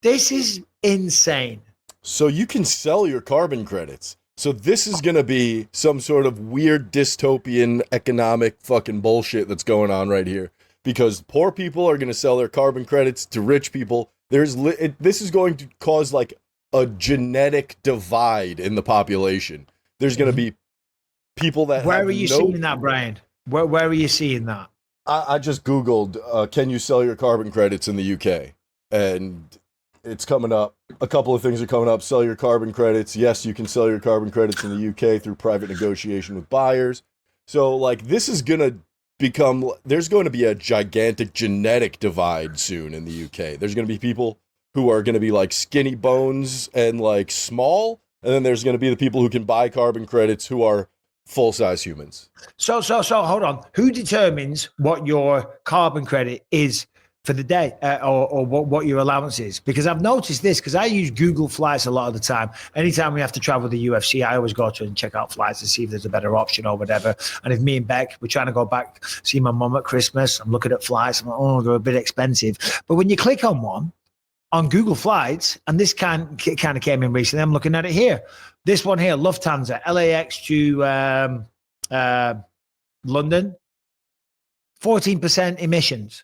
This is insane. So you can sell your carbon credits. So this is going to be some sort of weird dystopian economic fucking bullshit that's going on right here, because poor people are going to sell their carbon credits to rich people. This is going to cause like a genetic divide in the population. There's going to be people that Where are you seeing that, Brian? Where are you seeing that? I just Googled, can you sell your carbon credits in the UK? And it's coming up. A couple of things are coming up. Sell your carbon credits. Yes, you can sell your carbon credits in the UK through private negotiation with buyers. So, like, this is going to become, there's going to be a gigantic genetic divide soon in the UK. There's going to be people who are going to be, like, skinny bones and, like, small. And then there's going to be the people who can buy carbon credits who are full-size humans. So, hold on. Who determines what your carbon credit is for the day, or what your allowance is. Because I've noticed this, because I use Google Flights a lot of the time. Anytime we have to travel the UFC, I always go to and check out flights and see if there's a better option or whatever. And if me and Beck, we're trying to go back, see my mum at Christmas, I'm looking at flights, I'm like, oh, they're a bit expensive. But when you click on one, on Google Flights, and this kind of came in recently, I'm looking at it here. This one here, Lufthansa, LAX to London, 14% emissions.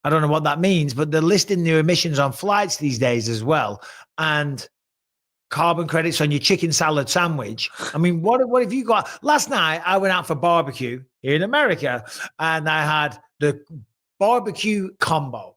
I don't know what that means, but they're listing their emissions on flights these days as well. And carbon credits on your chicken salad sandwich. I mean, what have you got? Last night, I went out for barbecue here in America, and I had the barbecue combo.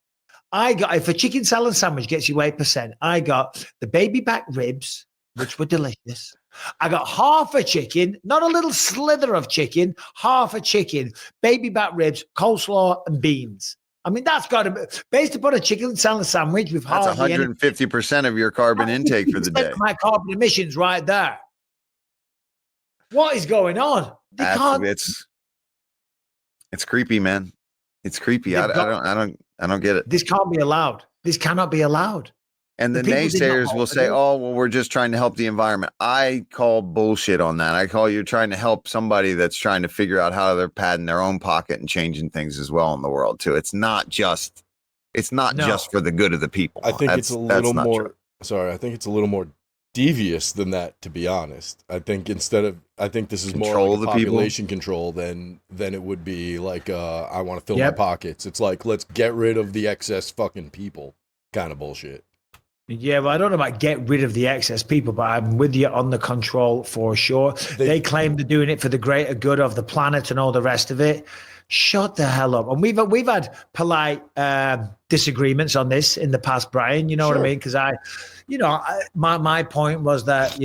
I got, if a chicken salad sandwich gets you 8%, I got the baby back ribs, which were delicious. I got half a chicken, not a little slither of chicken, half a chicken, baby back ribs, coleslaw, and beans. I mean, that's got to be based upon a chicken salad sandwich with that's 150% of your carbon intake for the day. My carbon emissions right there. What is going on? It's creepy, man. It's creepy. I don't get it. This can't be allowed. This cannot be allowed. And the naysayers will say, oh, well, we're just trying to help the environment. I call bullshit on that. I call you trying to help somebody that's trying to figure out how they're padding their own pocket and changing things as well in the world too. It's not just for the good of the people. I think it's a little more, I think it's a little more devious than that, to be honest. I think this is more like population control than it would be like, I want to fill my pockets. It's like, let's get rid of the excess fucking people kind of bullshit. Yeah, well, I don't know about get rid of the excess people, but I'm with you on the control for sure. They claim they're doing it for the greater good of the planet and all the rest of it. Shut the hell up. And we've had polite disagreements on this in the past, Brian. You know what I mean? Because my point was that,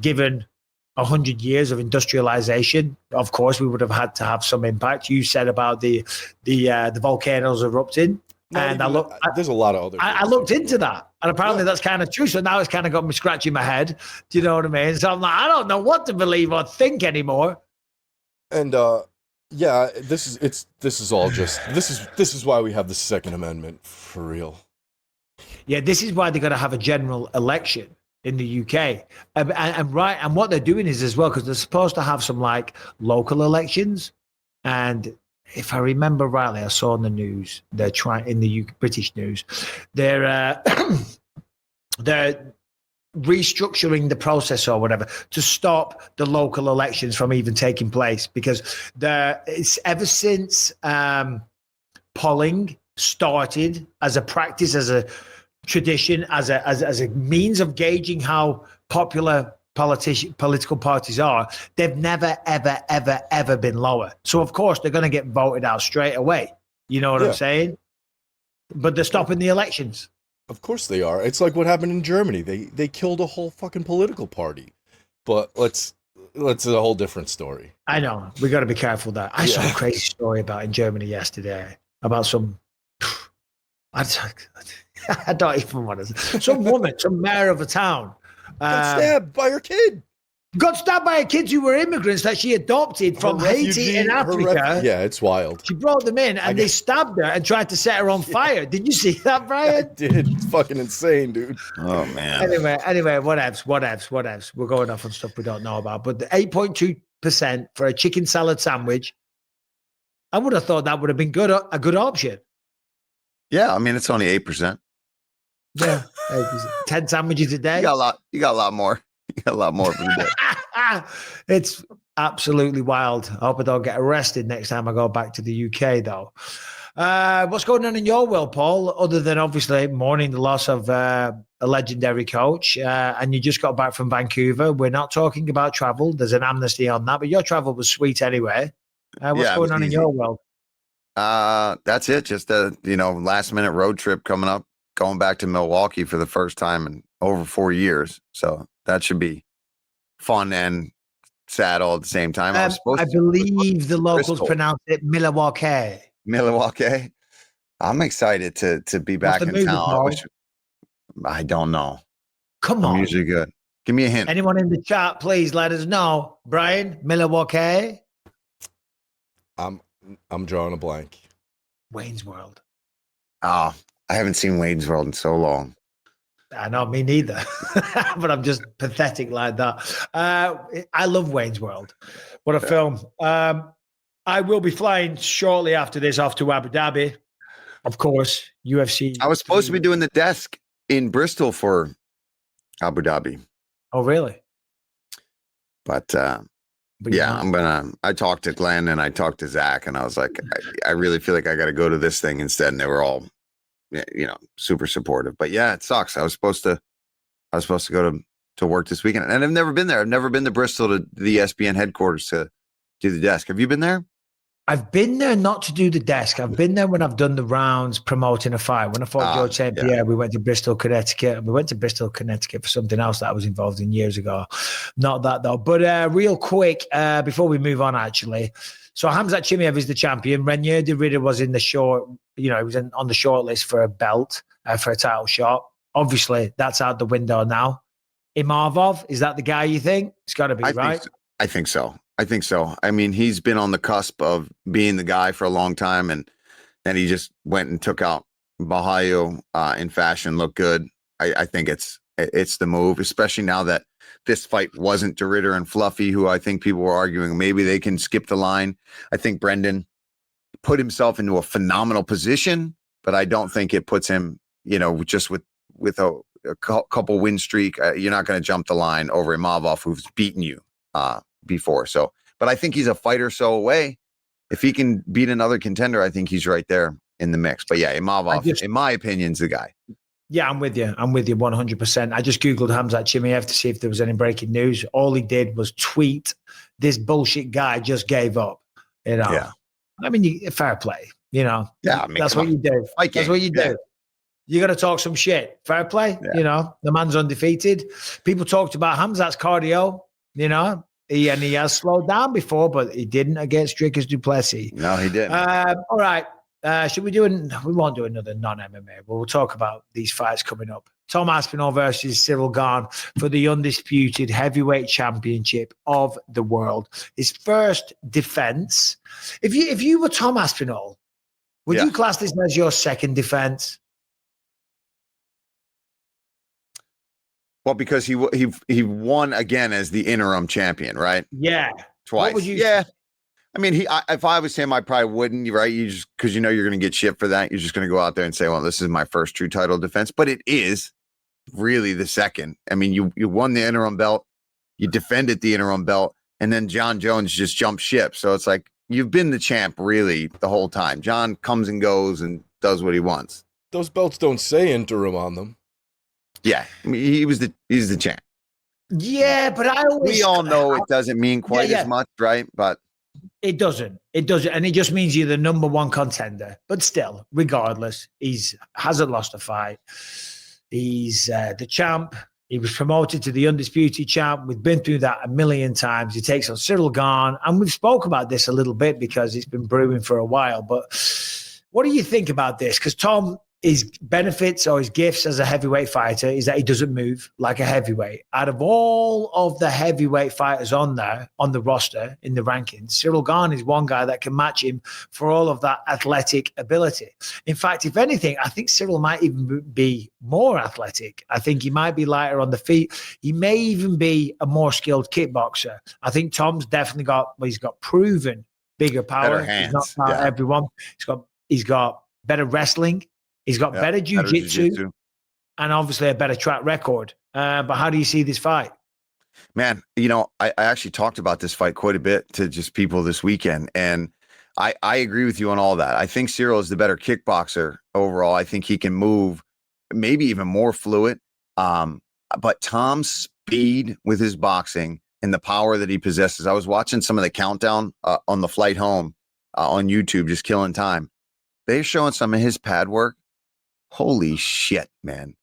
given 100 years of industrialization, of course, we would have had to have some impact. You said about the volcanoes erupting. And there's a lot of other. I looked into that, and apparently that's kind of true. So now it's kind of got me scratching my head. Do you know what I mean? So I'm like, I don't know what to believe or think anymore. And this is why we have the Second Amendment for real. Yeah, this is why they're going to have a general election in the UK, and what they're doing is as well, because they're supposed to have some like local elections. And if I remember rightly, I saw on the news, they're trying in the British news, they're restructuring the process or whatever to stop the local elections from even taking place, because it's ever since polling started as a practice, as a tradition, as a means of gauging how popular political parties are, they've never, ever, ever, ever been lower. So, of course, they're going to get voted out straight away. You know what I'm saying? But they're stopping the elections. Of course they are. It's like what happened in Germany. They killed a whole fucking political party. But let's a whole different story. I know. We got to be careful that. I saw a crazy story about in Germany yesterday about some... I don't even want to... Some woman, some mayor of a town... got stabbed by her kid. Got stabbed by her kids who were immigrants that she adopted from Haiti in Africa. Yeah, it's wild. She brought them in and they stabbed her and tried to set her on fire. Did you see that, Brian? I did. It's fucking insane, dude. Oh, man. Anyway, whatevs. We're going off on stuff we don't know about. But the 8.2% for a chicken salad sandwich, I would have thought that would have been a good option. Yeah, I mean, it's only 8%. Yeah. 10 sandwiches a day. You got a lot more. You got a lot more for the day. It's absolutely wild. I hope I don't get arrested next time I go back to the UK, though. What's going on in your world, Paul, other than obviously mourning the loss of a legendary coach, and you just got back from Vancouver? We're not talking about travel. There's an amnesty on that, but your travel was sweet anyway. What's going on in your world? That's it. Just a last minute road trip coming up. Going back to Milwaukee for the first time in over 4 years. So that should be fun and sad all at the same time. I believe the locals pronounce it Milwaukee. Milwaukee. I'm excited to be back in town. I don't know. Come on. I'm usually good. Give me a hint. Anyone in the chat, please let us know. Brian, Milwaukee? I'm drawing a blank. Wayne's World. Oh, I haven't seen Wayne's World in so long. I know, me neither. But I'm just pathetic like that. I love Wayne's World. What a film. I will be flying shortly after this off to Abu Dhabi. Of course, UFC. I was supposed to be doing the desk in Bristol for Abu Dhabi. Oh, really? But I talked to Glenn and I talked to Zach, and I was like, I really feel like I got to go to this thing instead. And they were all, super supportive. But yeah, it sucks. I was supposed to go to work this weekend, and I've never been there. I've never been to Bristol to the ESPN headquarters to do the desk. Have you been there? I've been there not to do the desk. I've been there when I've done the rounds promoting a fight. When I fought George St. Pierre, we went to Bristol, Connecticut. And we went to Bristol, Connecticut for something else that I was involved in years ago. Not that, though. But real quick, before we move on, actually. So Khamzat Chimaev is the champion. Renier de Ridder was in the short, he was on the short list for a belt, for a title shot. Obviously, that's out the window now. Imavov, is that the guy you think? It's got to be, right? I think so. I mean, he's been on the cusp of being the guy for a long time, and then he just went and took out Bahayo in fashion, looked good. I think it's the move, especially now that this fight wasn't de Ridder and Fluffy, who I think people were arguing maybe they can skip the line. I think Brendan put himself into a phenomenal position, but I don't think it puts him, just with a couple win streak. You're not going to jump the line over Imavov, who's beaten you before. So, but I think he's a fight or so away. If he can beat another contender, I think he's right there in the mix. But yeah, Imavov, in my opinion, is the guy. Yeah, I'm with you 100%. I just Googled Khamzat Chimaev to see if there was any breaking news. All he did was tweet, "This bullshit guy just gave up." Yeah. I mean, fair play. Yeah, I mean, that's what you do. That's what you do. Yeah. You got to talk some shit. Fair play. Yeah. The man's undefeated. People talked about Khamzat's cardio. He has slowed down before, but he didn't against Dricus du Plessis. No, he didn't. All right. Should we we won't do another non-MMA, but we'll talk about these fights coming up. Tom Aspinall versus Ciryl Gane for the undisputed heavyweight championship of the world. His first defense. If you were Tom Aspinall, would you class this as your second defense? Well, because he won again as the interim champion, right? Yeah, twice. What would you? Yeah, I mean, if I was him, I probably wouldn't. Right? You just because you're going to get shit for that. You're just going to go out there and say, "Well, this is my first true title defense," but it is really the second. I mean, you won the interim belt, you defended the interim belt, and then John Jones just jumped ship. So it's like you've been the champ really the whole time. John comes and goes and does what he wants. Those belts don't say interim on them. Yeah, I mean, he's the champ. Yeah, but we all know it doesn't mean quite as much, right? But it doesn't, and it just means you're the number one contender. But still, regardless, hasn't lost a fight. He's the champ. He was promoted to the undisputed champ. We've been through that a million times. He takes on Ciryl Gane, and we've spoke about this a little bit because it's been brewing for a while. But what do you think about this? Because Tom, his benefits or his gifts as a heavyweight fighter is that he doesn't move like a heavyweight. Out of all of the heavyweight fighters on the roster, in the rankings, Ciryl Gane is one guy that can match him for all of that athletic ability. In fact, if anything, I think Ciryl might even be more athletic. I think he might be lighter on the feet. He may even be a more skilled kickboxer. I think Tom's definitely he's got proven bigger power. Better hands. He's not everyone. He's got better wrestling. He's got better jiu-jitsu and obviously a better track record. But how do you see this fight? Man, I actually talked about this fight quite a bit to just people this weekend. And I agree with you on all that. I think Ciryl is the better kickboxer overall. I think he can move maybe even more fluid. But Tom's speed with his boxing and the power that he possesses. I was watching some of the countdown on the flight home on YouTube, just killing time. They're showing some of his pad work. Holy shit, man.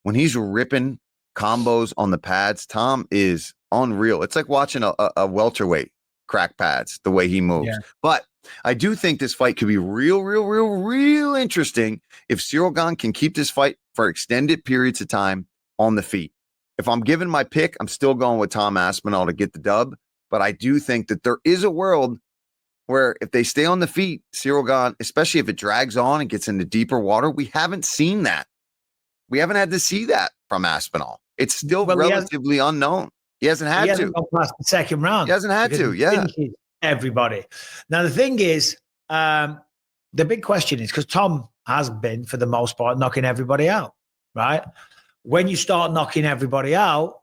When he's ripping combos on the pads, Tom is unreal. It's like watching a welterweight crack pads, the way he moves. Yeah. But I do think this fight could be real interesting if Ciryl Gane can keep this fight for extended periods of time on the feet. If I'm giving my pick, I'm still going with Tom Aspinall to get the dub. But I do think that there is a world where if they stay on the feet, Ciryl Gane, especially if it drags on and gets into deeper water, we haven't seen that. We haven't had to see that from Aspinall. It's still relatively unknown. He hasn't had to. Gone past the second round. He hasn't had to, yeah. Everybody. Now, the thing is, the big question is, because Tom has been, for the most part, knocking everybody out, right? When you start knocking everybody out,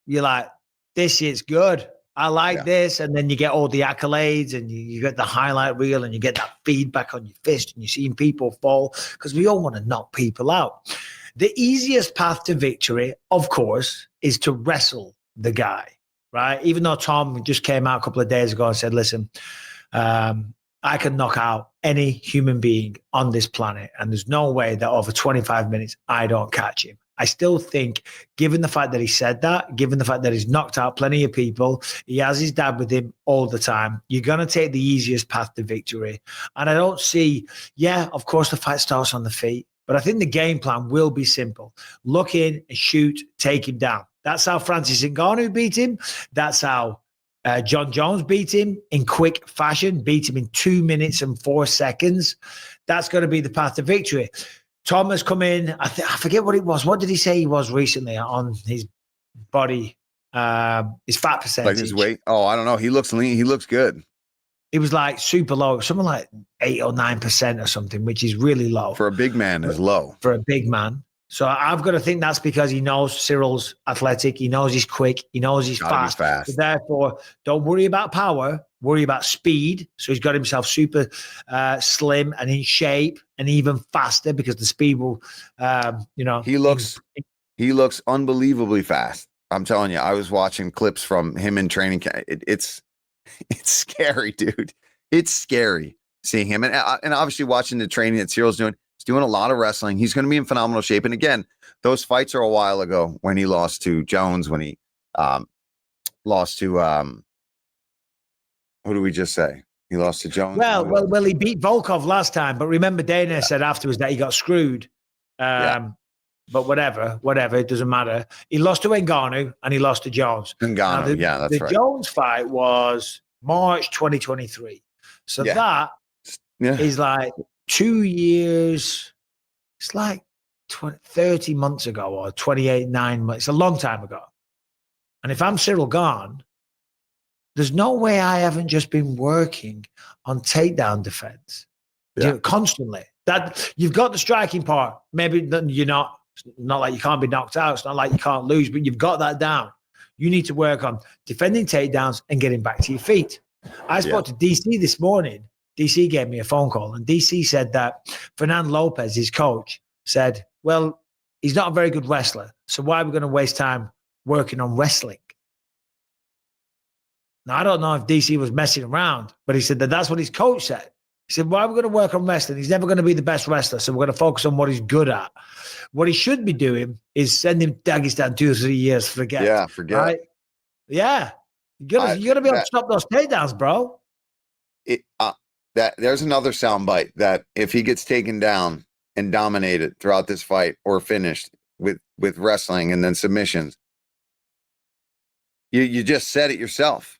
you're like, this is good. I like this. And then you get all the accolades and you get the highlight reel and you get that feedback on your fist and you're seeing people fall because we all want to knock people out. The easiest path to victory, of course, is to wrestle the guy, right? Even though Tom just came out a couple of days ago and said, listen, I can knock out any human being on this planet. And there's no way that over 25 minutes, I don't catch him. I still think, given the fact that he said that, given the fact that he's knocked out plenty of people, he has his dad with him all the time, you're going to take the easiest path to victory. And I don't see, of course, the fight starts on the feet, but I think the game plan will be simple. Look in and shoot, take him down. That's how Francis Ngannou beat him. That's how John Jones beat him in quick fashion, beat him in 2 minutes and 4 seconds. That's going to be the path to victory. Tom has come in. I forget what it was. What did he say he was recently on his body, his fat percentage? Like his weight? Oh, I don't know. He looks lean. He looks good. It was like super low, something like 8 or 9% or something, which is really low. For a big man, is low. For a big man. So I've got to think that's because he knows Cyryl's athletic. He knows he's quick. He knows he's fast. So therefore, don't worry about power. Worry about speed. So he's got himself super slim and in shape and even faster because the speed will, He looks unbelievably fast. I'm telling you, I was watching clips from him in training. It's scary, dude. It's scary seeing him. And obviously watching the training that Cyryl's doing. He's doing a lot of wrestling. He's going to be in phenomenal shape. And again, those fights are a while ago when he lost to Jones, when he lost to who do we just say? He lost to Jones. Well, he beat Volkov last time, but remember Dana said afterwards that he got screwed. But whatever, it doesn't matter. He lost to Ngannou and he lost to Jones. That's right. The Jones fight was March 2023. So that is like 2 years. It's like 30 months ago or 9 months. It's a long time ago. And if I'm Ciryl Gane, there's no way I haven't just been working on takedown defense constantly. That you've got the striking part. Maybe you're not like you can't be knocked out. It's not like you can't lose, but you've got that down. You need to work on defending takedowns and getting back to your feet. I spoke to DC this morning. DC gave me a phone call, and DC said that Fernando Lopez, his coach, said, well, he's not a very good wrestler, so why are we going to waste time working on wrestling? Now, I don't know if DC was messing around, but he said that's what his coach said. He said, why are we going to work on wrestling? He's never going to be the best wrestler, so we're going to focus on what he's good at. What he should be doing is send him to Dagestan 2 or 3 years, forget. Yeah, forget. Right? Yeah. You got to be able to stop those takedowns, bro. There's another soundbite that if he gets taken down and dominated throughout this fight or finished with wrestling and then submissions, you just said it yourself.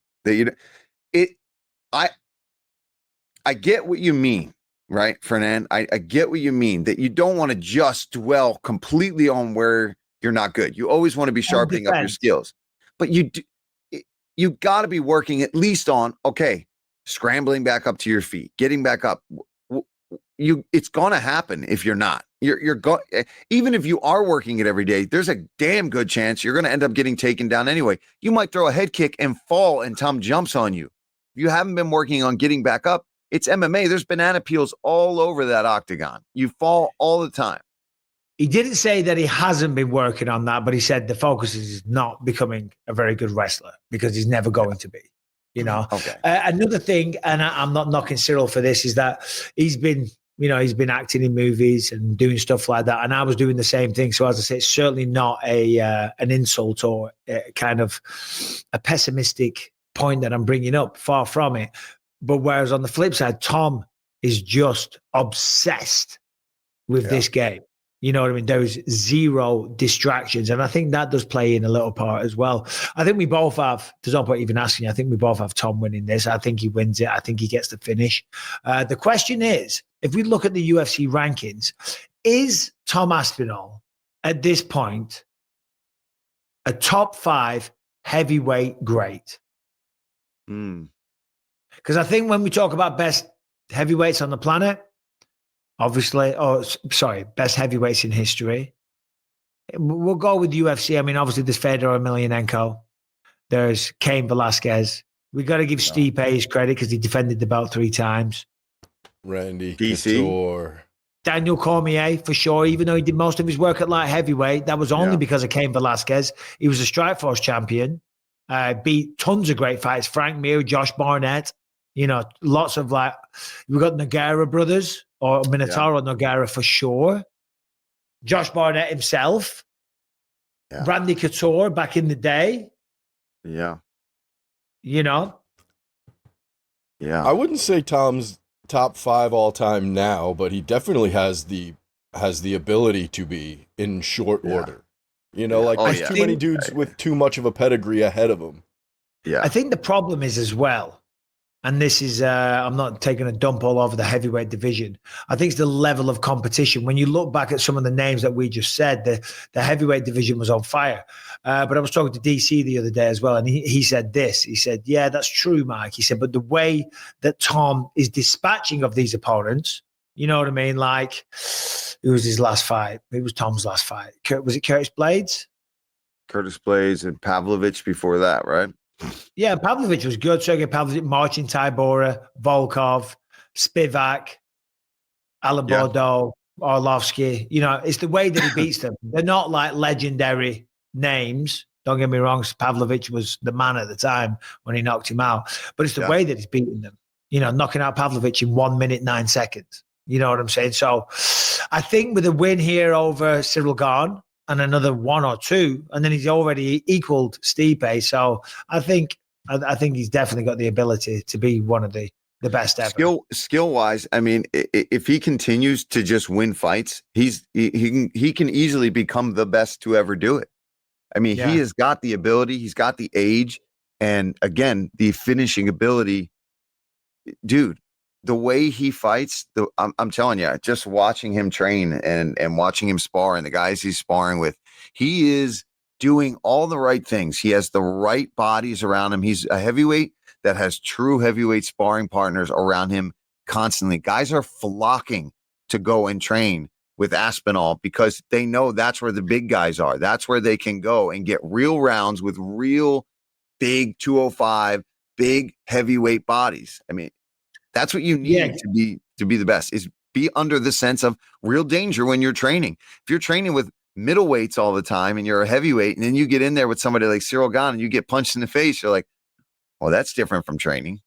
I get what you mean, right, Fernand? I get what you mean, that you don't want to just dwell completely on where you're not good. You always want to be sharpening up your skills, but you got to be working at least on, scrambling back up to your feet, getting back up. It's going to happen if you're not. Even if you are working it every day, there's a damn good chance you're going to end up getting taken down anyway. You might throw a head kick and fall and Tom jumps on you. If you haven't been working on getting back up, it's MMA. There's banana peels all over that octagon. You fall all the time. He didn't say that he hasn't been working on that, but he said the focus is not becoming a very good wrestler because he's never going to be. Okay. Another thing, and I'm not knocking Ciryl for this, is that he's been acting in movies and doing stuff like that, and I was doing the same thing. So as I say, it's certainly not an insult or kind of a pessimistic point that I'm bringing up. Far from it. But whereas on the flip side, Tom is just obsessed with this game. You know what I mean? There was zero distractions. And I think that does play in a little part as well. I think we both have, there's no point even asking, I think we both have Tom winning this. I think he wins it. I think he gets the finish. The question is, if we look at the UFC rankings, is Tom Aspinall at this point a top 5 heavyweight great? Because I think when we talk about best heavyweights on the planet, obviously, best heavyweights in history, we'll go with UFC. I mean, obviously, there's Fedor Emelianenko. There's Cain Velasquez. We got to give Stipe his credit because he defended the belt 3 times. Randy DC. Couture. Daniel Cormier, for sure, even though he did most of his work at light heavyweight, that was only because of Cain Velasquez. He was a Strikeforce champion, beat tons of great fights. Frank Mir, Josh Barnett, lots of we got Nogueira brothers or Minotauro Nogueira for sure. Josh Barnett himself, Randy Couture back in the day. Yeah. Yeah. I wouldn't say Tom's top 5 all time now, but he definitely has the ability to be in short order. There's too many dudes with too much of a pedigree ahead of him. Yeah. I think the problem is as well, and this is, I'm not taking a dump all over the heavyweight division. I think it's the level of competition. When you look back at some of the names that we just said, the heavyweight division was on fire. But I was talking to DC the other day as well, and he said this. He said, yeah, that's true, Mike. He said, but the way that Tom is dispatching of these opponents, you know what I mean? Like, who was his last fight? It was Tom's last fight. Was it Curtis Blades? Curtis Blades and Pavlovich before that, right? Yeah, Pavlovich was good. Sergey Pavlovich, Marcin Tybura, Volkov, Spivak, Alan Bordeaux, Orlovsky. It's the way that he beats them. They're not like legendary names. Don't get me wrong. Pavlovich was the man at the time when he knocked him out. But it's the way that he's beating them. Knocking out Pavlovich in 1 minute, 9 seconds. You know what I'm saying? So I think with a win here over Ciryl Gane, and another 1 or 2, and then he's already equaled Stipe. So I think he's definitely got the ability to be one of the best ever. Skill wise, I mean, if he continues to just win fights, he can easily become the best to ever do it. I mean, he has got the ability, he's got the age, and again, the finishing ability. Dude, the way he fights, I'm telling you, just watching him train and watching him spar and the guys he's sparring with, he is doing all the right things. He has the right bodies around him. He's a heavyweight that has true heavyweight sparring partners around him constantly. Guys are flocking to go and train with Aspinall because they know that's where the big guys are. That's where they can go and get real rounds with real big 205, big heavyweight bodies. I mean, that's what you need to be the best, is be under the sense of real danger when you're training. If you're training with middleweights all the time and you're a heavyweight and then you get in there with somebody like Ciryl Gane and you get punched in the face, you're like, well, that's different from training.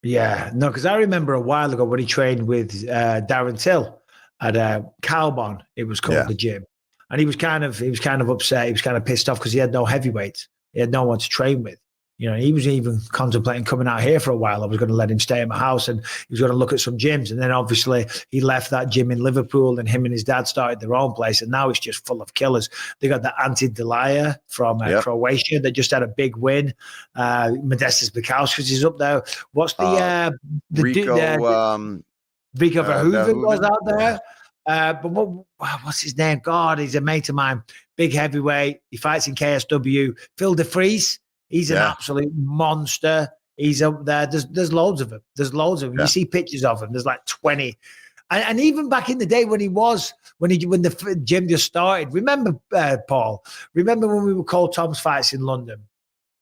Yeah, no, because I remember a while ago when he trained with Darren Till at Calbon, it was called the gym. And he was kind of upset. He was kind of pissed off because he had no heavyweights. He had no one to train with. He was even contemplating coming out here for a while. I was going to let him stay at my house and he was going to look at some gyms. And then obviously he left that gym in Liverpool and him and his dad started their own place. And now it's just full of killers. They got the Ante Delaya from Croatia that just had a big win. Modestas Bukowskis is up there. What's the Rico Verhoeven was out there. But what's his name? God, he's a mate of mine. Big heavyweight. He fights in KSW. Phil DeFries. He's an absolute monster. He's up there. There's loads of them. Yeah. You see pictures of him. There's like 20. And even back in the day when the gym just started, remember, Paul, remember when we would call Tom's fights in London?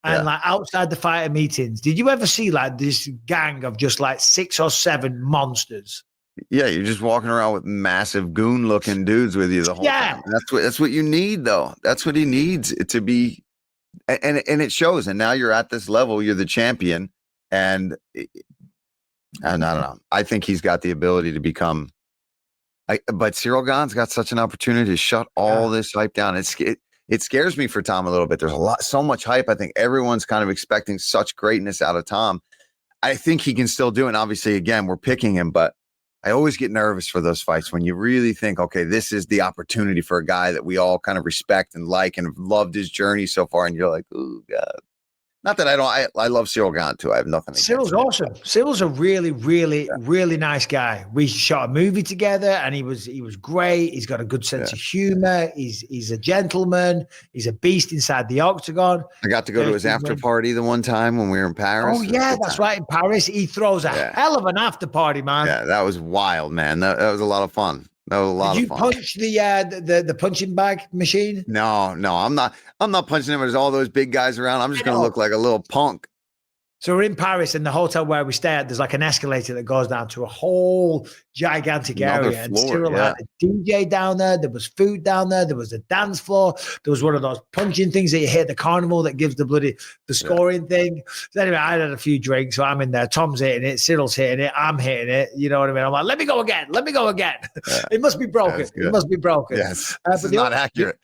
And like outside the fighter meetings, did you ever see like this gang of just like 6 or 7 monsters? Yeah, you're just walking around with massive goon-looking dudes with you the whole time. That's what you need, though. That's what he needs to be. And it shows. And now you're at this level. You're the champion. And I don't know. I think he's got the ability to become. But Ciryl Gane's got such an opportunity to shut all this hype down. It scares me for Tom a little bit. There's so much hype. I think everyone's kind of expecting such greatness out of Tom. I think he can still do it. And obviously, again, we're picking him, but I always get nervous for those fights when you really think, okay, this is the opportunity for a guy that we all kind of respect and like and have loved his journey so far. And you're like, oh, God. Not that I love Ciryl Gane too. I have nothing against Cyryl's him. awesome. Cyryl's a really, really, really nice guy. We shot a movie together, and he was great. He's got a good sense of humor. He's a gentleman. He's a beast inside the octagon. I got to go to his after party the one time when we were in Paris. Oh yeah, that's right, in Paris. He throws a hell of an after party, man. Yeah, that was wild, man. That was a lot of fun. That was a lot of fun. Did you punch the punching bag machine? No, I'm not punching him. There's all those big guys around. I'm just going to look like a little punk. So we're in Paris, and the hotel where we stay at, there's like an escalator that goes down to a whole gigantic area. And Ciryl had a DJ down there. There was food down there. There was a dance floor. There was one of those punching things that you hit at the carnival that gives the scoring thing. So anyway, I had a few drinks, so I'm in there. Tom's hitting it. Cyryl's hitting it. I'm hitting it. You know what I mean? I'm like, let me go again. Let me go again. It must be broken. It must be broken. Yes, this is not accurate.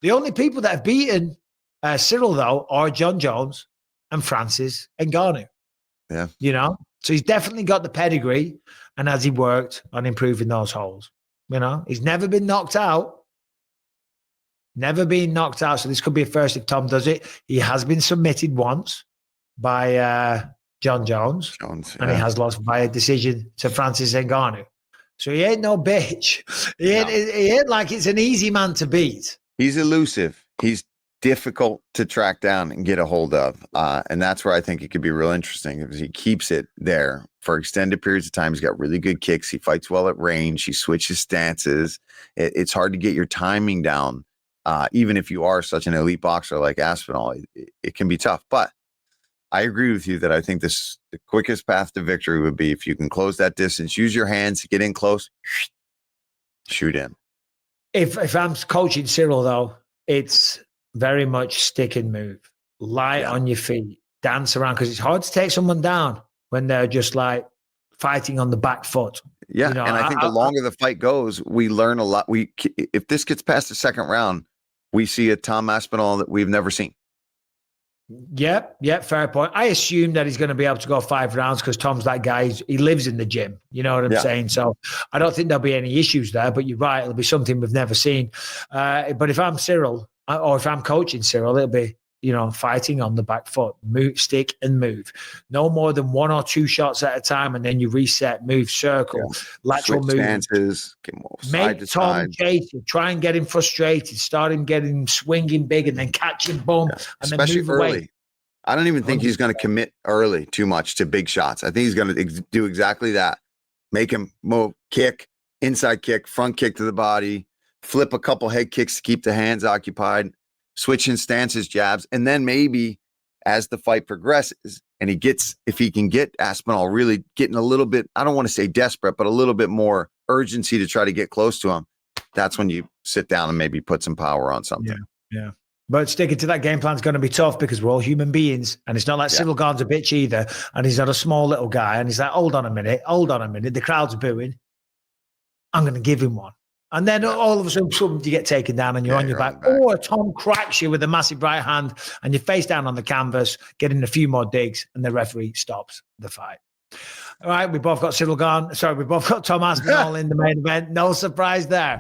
The only people that have beaten Ciryl, though, are John Jones and Francis Ngannou. Yeah. You know? So he's definitely got the pedigree, and has he worked on improving those holes? You know? He's never been knocked out. Never been knocked out. So this could be a first if Tom does it. He has been submitted once by John Jones. And he has lost via decision to Francis Ngannou. So he ain't no bitch. He ain't like it's an easy man to beat. He's elusive. He's difficult to track down and get a hold of. And that's where I think it could be real interesting, because he keeps it there for extended periods of time. He's got really good kicks. He fights well at range. He switches stances. It's hard to get your timing down. Even if you are such an elite boxer like Aspinall, it can be tough. But I agree with you that I think the quickest path to victory would be if you can close that distance, use your hands to get in close, shoot in. If I'm coaching Ciryl, though, it's very much stick and move, light on your feet, dance around, because it's hard to take someone down when they're just like fighting on the back foot. Yeah, you know, and I think the longer the fight goes, we learn a lot. If this gets past the second round, we see a Tom Aspinall that we've never seen. Yep, fair point. I assume that he's going to be able to go 5 rounds because Tom's that guy. He lives in the gym. You know what I'm saying? So I don't think there'll be any issues there, but you're right. It'll be something we've never seen. But if I'm Ciryl, or if I'm coaching Ciryl, it'll be, you know, fighting on the back foot, move, stick and move. No more than 1 or 2 shots at a time, and then you reset, move, circle, lateral switch movement. Stances, make Tom chase you, try and get him frustrated, start him getting swinging big, and then catch him, boom, and especially then move early. away. I don't even think he's going to commit early too much to big shots. I think he's going to do exactly that. Make him move, kick, inside kick, front kick to the body, flip a couple head kicks to keep the hands occupied, switching stances, jabs, and then maybe as the fight progresses and if he can get Aspinall really getting a little bit, I don't want to say desperate, but a little bit more urgency to try to get close to him, that's when you sit down and maybe put some power on something. Yeah. But sticking to that game plan is going to be tough because we're all human beings. And it's not like Ciryl Gane's a bitch either. And he's not a small little guy. And he's like, hold on a minute. The crowd's booing. I'm going to give him one. And then all of a sudden you get taken down and you're on your back. Or Tom cracks you with a massive right hand and you're face down on the canvas, getting a few more digs, and the referee stops the fight. All right, we both got Ciryl Gane. Sorry, we both got Tom Aspinall in the main event. No surprise there.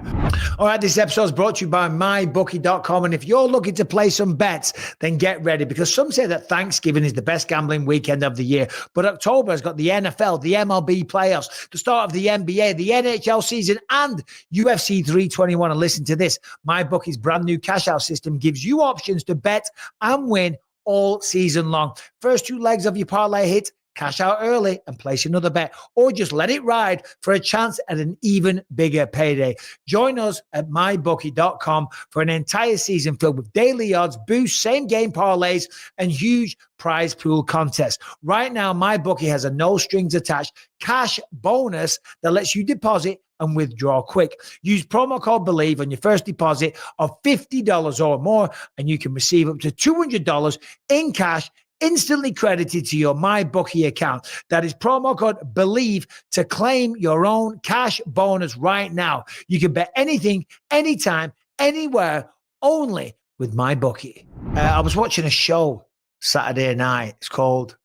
All right, this episode is brought to you by mybookie.com. And if you're looking to play some bets, then get ready, because some say that Thanksgiving is the best gambling weekend of the year. But October has got the NFL, the MLB playoffs, the start of the NBA, the NHL season, and UFC 321. And listen to this. MyBookie's brand new cash out system gives you options to bet and win all season long. First 2 legs of your parlay hit, cash out early and place another bet, or just let it ride for a chance at an even bigger payday. Join us at mybookie.com for an entire season filled with daily odds, boosts, same game parlays, and huge prize pool contests. Right now, MyBookie has a no strings attached cash bonus that lets you deposit and withdraw quick. Use promo code BELIEVE on your first deposit of $50 or more, and you can receive up to $200 in cash instantly credited to your MyBookie account. That is promo code BELIEVE to claim your own cash bonus right now. You can bet anything, anytime, anywhere, only with MyBookie. I was watching a show Saturday night. It's called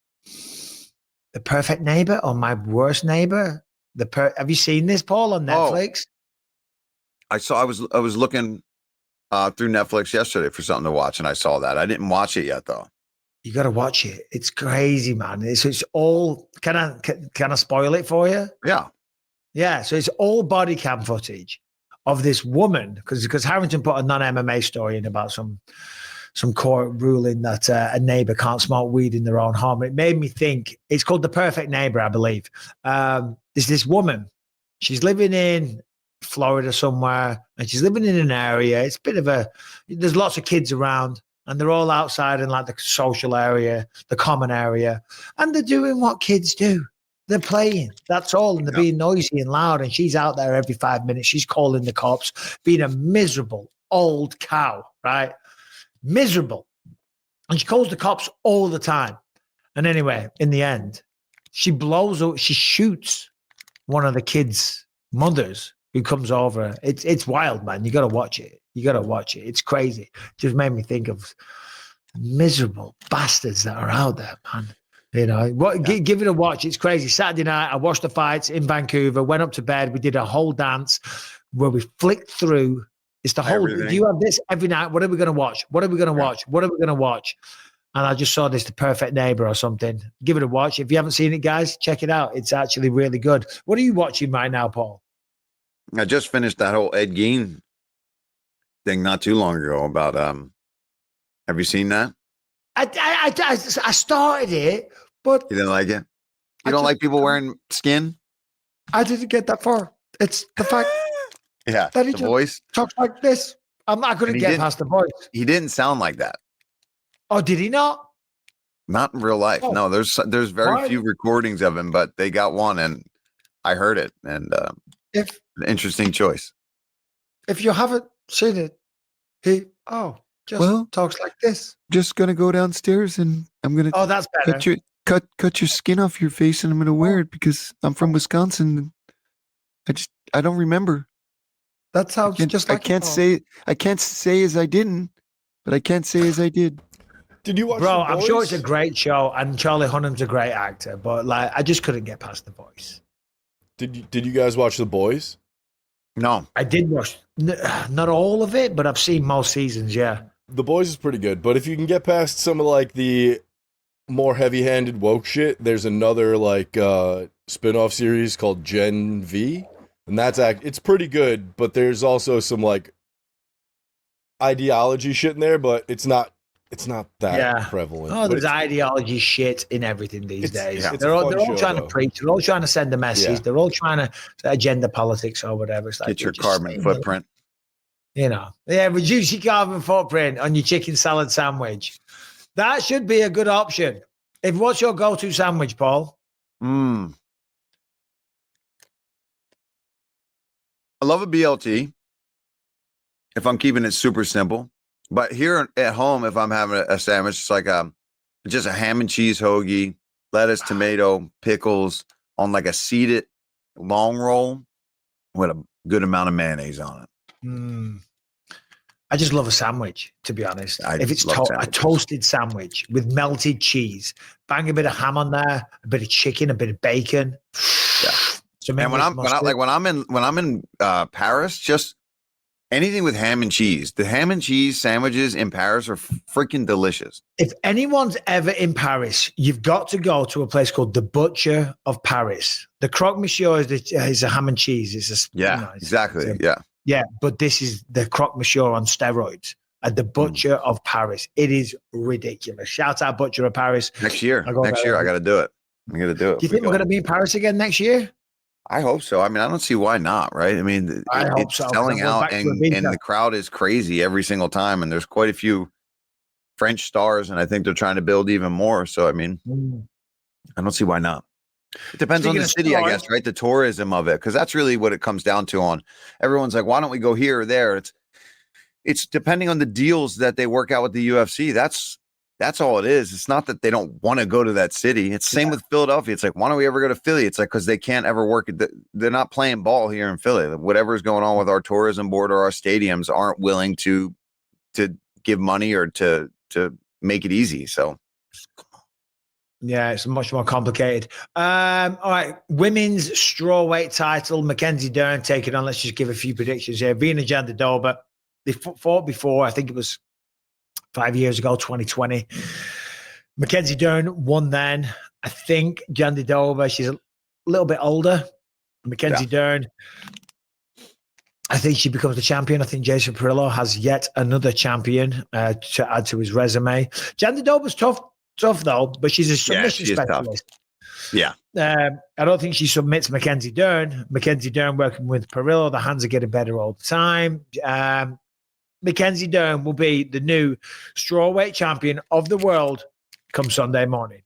The Perfect Neighbor or My Worst Neighbor. Have you seen this, Paul, on Netflix? I was looking through Netflix yesterday for something to watch, and I saw that. I didn't watch it yet, though. You got to watch it. It's crazy, man. It's all. Can I spoil it for you? Yeah. Yeah. So it's all body cam footage of this woman because Harrington put a non-MMA story in about some court ruling that a neighbor can't smoke weed in their own home. It made me think. It's called The Perfect Neighbor, I believe. There's this woman. She's living in Florida somewhere, and she's living in an area. It's a bit of there's lots of kids around, and they're all outside in like the social area, the common area, and they're doing what kids do. They're playing. That's all, and they're being noisy and loud. And she's out there every 5 minutes. She's calling the cops, being a miserable old cow, right? Miserable. And she calls the cops all the time. And anyway, in the end, she shoots one of the kids' mothers who comes over. It's wild, man. You got to watch it. It's crazy. Just made me think of miserable bastards that are out there, man. You know, give it a watch. It's crazy. Saturday night, I watched the fights in Vancouver, went up to bed. We did a whole dance where we flicked through. It's the whole, do you have this every night? What are we going to watch? What are we going to watch? What are we going to watch? And I just saw this, The Perfect Neighbor or something. Give it a watch. If you haven't seen it, guys, check it out. It's actually really good. What are you watching right now, Paul? I just finished that whole Ed Gein thing not too long ago about, have you seen that? I started it, but you didn't like it? You don't like people wearing skin? I didn't get that far. It's the fact that he the voice talks like this. I'm not going to get past the voice. He didn't sound like that. Oh, did he not? Not in real life. Oh. No, there's very few recordings of him, but they got one, and I heard it. And an interesting choice. If you haven't seen it, he talks like this. Just gonna go downstairs, and I'm gonna. Oh, that's better. Cut your skin off your face, and I'm gonna wear it because I'm from Wisconsin. And I don't remember. That sounds just like I can't say as I didn't, but I can't say as I did. Did you watch Bro, The Boys? I'm sure it's a great show, and Charlie Hunnam's a great actor, but like I just couldn't get past the voice. Did you guys watch The Boys? No, I did watch not all of it, but I've seen most seasons. Yeah, The Boys is pretty good, but if you can get past some of like the more heavy-handed woke shit, there's another like spin-off series called Gen V, and it's pretty good, but there's also some like ideology shit in there, but it's not that prevalent. Oh, there's ideology shit in everything these days. Yeah. They're all trying to preach. They're all trying to send a message. Yeah. They're all trying to agenda politics or whatever. It's like, get your carbon footprint. You know, reduce your carbon footprint on your chicken salad sandwich. That should be a good option. What's your go-to sandwich, Paul? I love a BLT. If I'm keeping it super simple. But here at home, if I'm having a sandwich, it's like just a ham and cheese hoagie, lettuce, tomato, pickles on like a seeded long roll with a good amount of mayonnaise on it. I just love a sandwich, to be honest. If it's a toasted sandwich with melted cheese, bang a bit of ham on there, a bit of chicken, a bit of bacon. Yeah. And when I'm in Paris, just anything with ham and cheese. The ham and cheese sandwiches in Paris are freaking delicious. If anyone's ever in Paris, you've got to go to a place called the Butcher of Paris. The croque monsieur is a ham and cheese. Exactly. Yeah, but this is the croque monsieur on steroids at the Butcher of Paris. It is ridiculous. Shout out Butcher of Paris. Next year, I got to do it. I'm going to do it. Do you think we're going to be in Paris again next year? I hope so. I mean, I don't see why not, right? I mean, it's selling out, and the crowd is crazy every single time. And there's quite a few French stars, and I think they're trying to build even more. So, I mean, I don't see why not. It depends on the city, I guess, right? The tourism of it, because that's really what it comes down to. On everyone's like, why don't we go here or there? It's depending on the deals that they work out with the UFC. That's all it is. It's not that they don't want to go to that city. It's same with Philadelphia. It's like, why don't we ever go to Philly? It's like, because they can't ever work. They're not playing ball here in Philly. Whatever's going on with our tourism board or our stadiums aren't willing to give money or to make it easy. So Yeah, it's much more complicated. All right, women's strawweight title, Mackenzie Dern taking on. Let's just give a few predictions here. Virna Jandiroba. They fought before. I think it was 5 years ago, 2020. Mackenzie Dern won then. I think Jandiroba, she's a little bit older. Mackenzie Dern, I think she becomes the champion. I think Jason Perillo has yet another champion to add to his resume. Jandiroba's tough though, but she's a submission specialist. Yeah. I don't think she submits Mackenzie Dern. Mackenzie Dern working with Perillo. The hands are getting better all the time. Mackenzie Dern will be the new strawweight champion of the world come Sunday morning.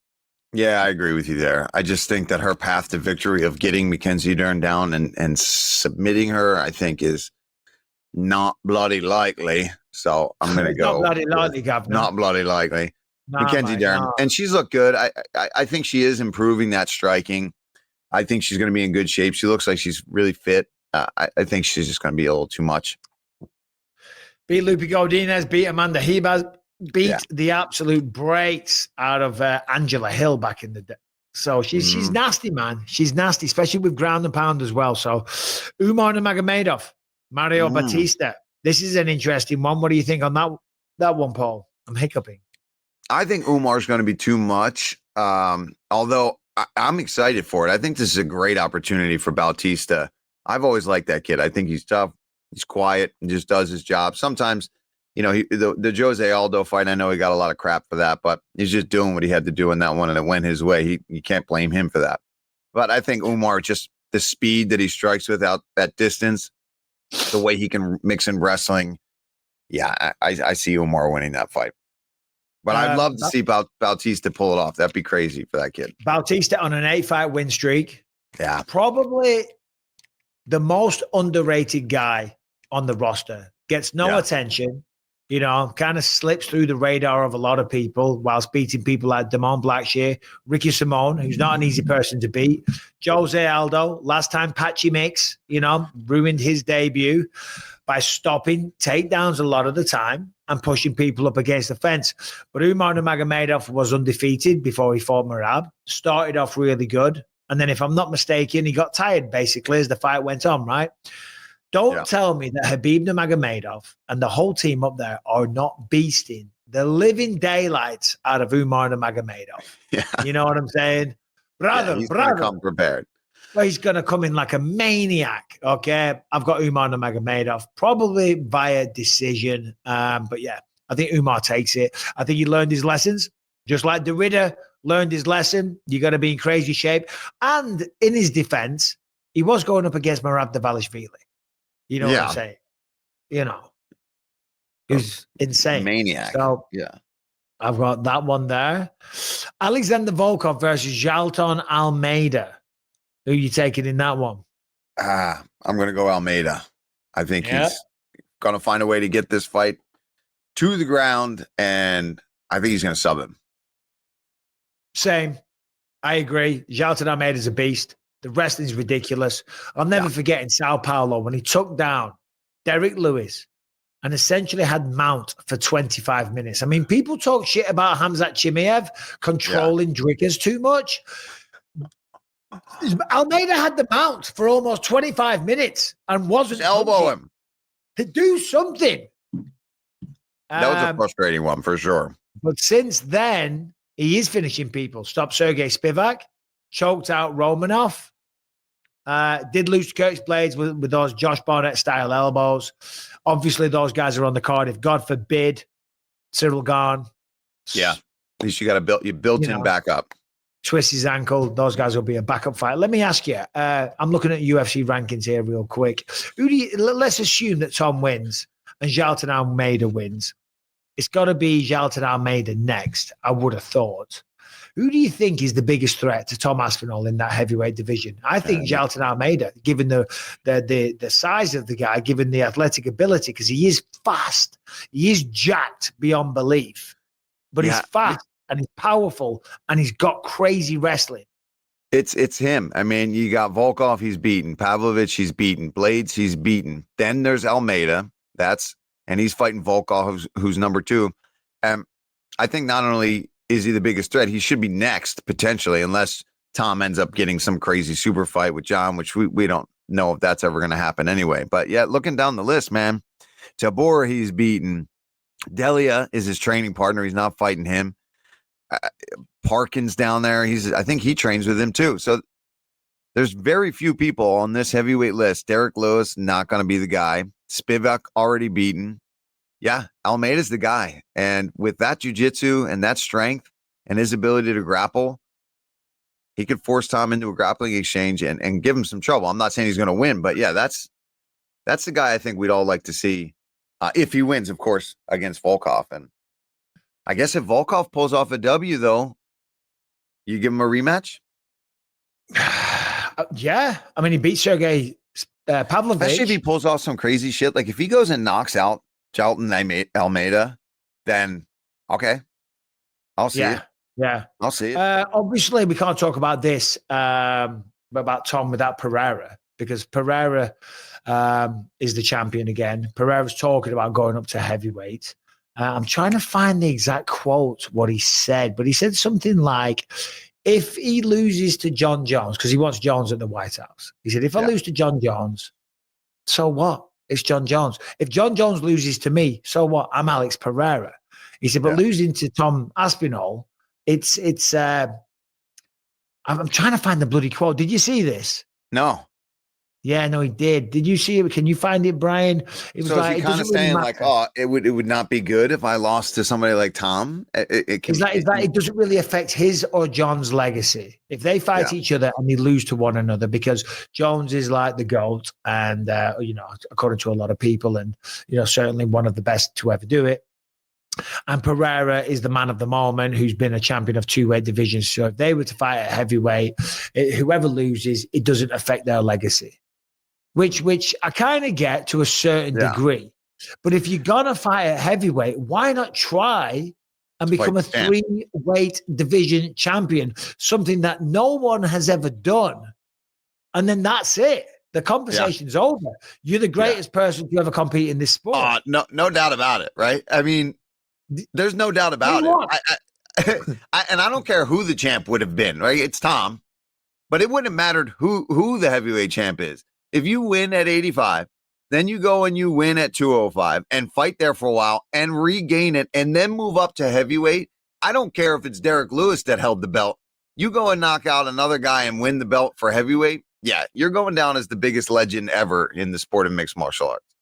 Yeah, I agree with you there. I just think that her path to victory of getting Mackenzie Dern down and submitting her, I think, is not bloody likely. So I'm going to go. Not bloody likely, Governor. Not bloody likely. No, Mackenzie Dern. No. And she's looked good. I think she is improving that striking. I think she's going to be in good shape. She looks like she's really fit. I think she's just going to be a little too much. Beat Lupe Godinez, beat Amanda Ribas, beat the absolute brakes out of Angela Hill back in the day. So she's nasty, man. She's nasty, especially with ground and pound as well. So Umar Nurmagomedov, Mario Batista. This is an interesting one. What do you think on that one, Paul? I'm hiccuping. I think Umar's going to be too much, although I'm excited for it. I think this is a great opportunity for Bautista. I've always liked that kid. I think he's tough. He's quiet and just does his job. Sometimes, you know, the Jose Aldo fight, I know he got a lot of crap for that, but he's just doing what he had to do in that one, and it went his way. You can't blame him for that. But I think Umar, just the speed that he strikes without that distance, the way he can mix in wrestling. Yeah, I see Umar winning that fight. But I'd love to see Bautista pull it off. That'd be crazy for that kid. Bautista on an 8-fight win streak. Yeah. Probably the most underrated guy on the roster. Gets no attention. You know, kind of slips through the radar of a lot of people whilst beating people like Damon Blackshear, Ricky Simone, who's not an easy person to beat. Jose Aldo, last time Patchy Mix, you know, ruined his debut by stopping takedowns a lot of the time and pushing people up against the fence. But Umar Nurmagomedov was undefeated before he fought Merab. Started off really good. And then if I'm not mistaken, he got tired basically as the fight went on, right? Don't tell me that Khabib Nurmagomedov and the whole team up there are not beasting the living daylights out of Umar Nurmagomedov. Yeah. You know what I'm saying? Brother, he's gonna come prepared. Well, he's going to come in like a maniac, okay? I've got Umar Nurmagomedov, probably via decision. But yeah, I think Umar takes it. I think he learned his lessons, just like the Ridder learned his lesson. You got to be in crazy shape. And in his defense, he was going up against Merab Dvalishvili. You know what I'm saying? You know, he was insane. Maniac. So, yeah. I've got that one there. Alexander Volkov versus Jalton Almeida. Who are you taking in that one? I'm going to go Almeida. I think he's going to find a way to get this fight to the ground, and I think he's going to sub him. Same. I agree. Jalton Almeida is a beast. The wrestling is ridiculous. I'll never forget in Sao Paulo when he took down Derek Lewis and essentially had Mount for 25 minutes. I mean, people talk shit about Hamzat Chimaev controlling Drickers too much. Almeida had the Mount for almost 25 minutes and wasn't elbow him. To do something. That was a frustrating one for sure. But since then, he is finishing people. Stopped Sergey Spivak, choked out Romanov, did lose Kurt's blades with those Josh Barnett-style elbows. Obviously, those guys are on the card. If God forbid, Ciryl Gane. Yeah, at least you got to built him back up. Twist his ankle. Those guys will be a backup fight. Let me ask you. I'm looking at UFC rankings here real quick. Let's assume that Tom wins and Jalton Almeida wins. It's got to be Jalton Almeida next, I would have thought. Who do you think is the biggest threat to Tom Aspinall in that heavyweight division? I think Jalton Almeida, given the size of the guy, given the athletic ability, because he is fast. He is jacked beyond belief. But he's fast and he's powerful and he's got crazy wrestling. It's him. I mean, you got Volkov, he's beaten. Pavlovich, he's beaten. Blades, he's beaten. Then there's Almeida. And he's fighting Volkov, who's number 2. I think not only is he the biggest threat? He should be next, potentially, unless Tom ends up getting some crazy super fight with John, which we don't know if that's ever going to happen anyway. But yeah, looking down the list, man, Tabor, he's beaten. Delia is his training partner. He's not fighting him. Parkin's down there. I think he trains with him too. So there's very few people on this heavyweight list. Derek Lewis, not going to be the guy. Spivak already beaten. Yeah, Almeida's the guy. And with that jiu-jitsu and that strength and his ability to grapple, he could force Tom into a grappling exchange and give him some trouble. I'm not saying he's going to win, but yeah, that's the guy I think we'd all like to see if he wins, of course, against Volkov. And I guess if Volkov pulls off a W, though, you give him a rematch? Yeah. I mean, he beat Sergey Pavlovich. Especially if he pulls off some crazy shit. Like if he goes and knocks out Jalton Almeida, then okay. I'll see it. Yeah. I'll see it. Obviously, we can't talk about this, about Tom without Pereira, because Pereira is the champion again. Pereira's talking about going up to heavyweight. I'm trying to find the exact quote, what he said, but he said something like, if he loses to John Jones, because he wants Jones at the White House, he said, if I lose to John Jones, so what? It's John Jones. If John Jones loses to me, so what? I'm Alex Pereira. He said, but losing to Tom Aspinall, it's I'm trying to find the bloody quote. Did you see this? No. Yeah, no, he did. Did you see it? Can you find it, Brian? It was so like, is he kind of saying really like, oh, it would not be good if I lost to somebody like Tom? It doesn't really affect his or John's legacy if they fight each other and they lose to one another, because Jones is like the GOAT, and according to a lot of people, and certainly one of the best to ever do it. And Pereira is the man of the moment, who's been a champion of two weight divisions. So if they were to fight at heavyweight, whoever loses, it doesn't affect their legacy. Which I kind of get to a certain degree. But if you're going to fight at heavyweight, why not try and become a three-weight division champion, something that no one has ever done? And then that's it. The conversation's over. You're the greatest person to ever compete in this sport. No doubt about it, right? I mean, there's no doubt about it. And I don't care who the champ would have been, right? It's Tom. But it wouldn't have mattered who the heavyweight champ is. If you win at 85, then you go and you win at 205 and fight there for a while and regain it and then move up to heavyweight. I don't care if it's Derek Lewis that held the belt. You go and knock out another guy and win the belt for heavyweight. Yeah, you're going down as the biggest legend ever in the sport of mixed martial arts.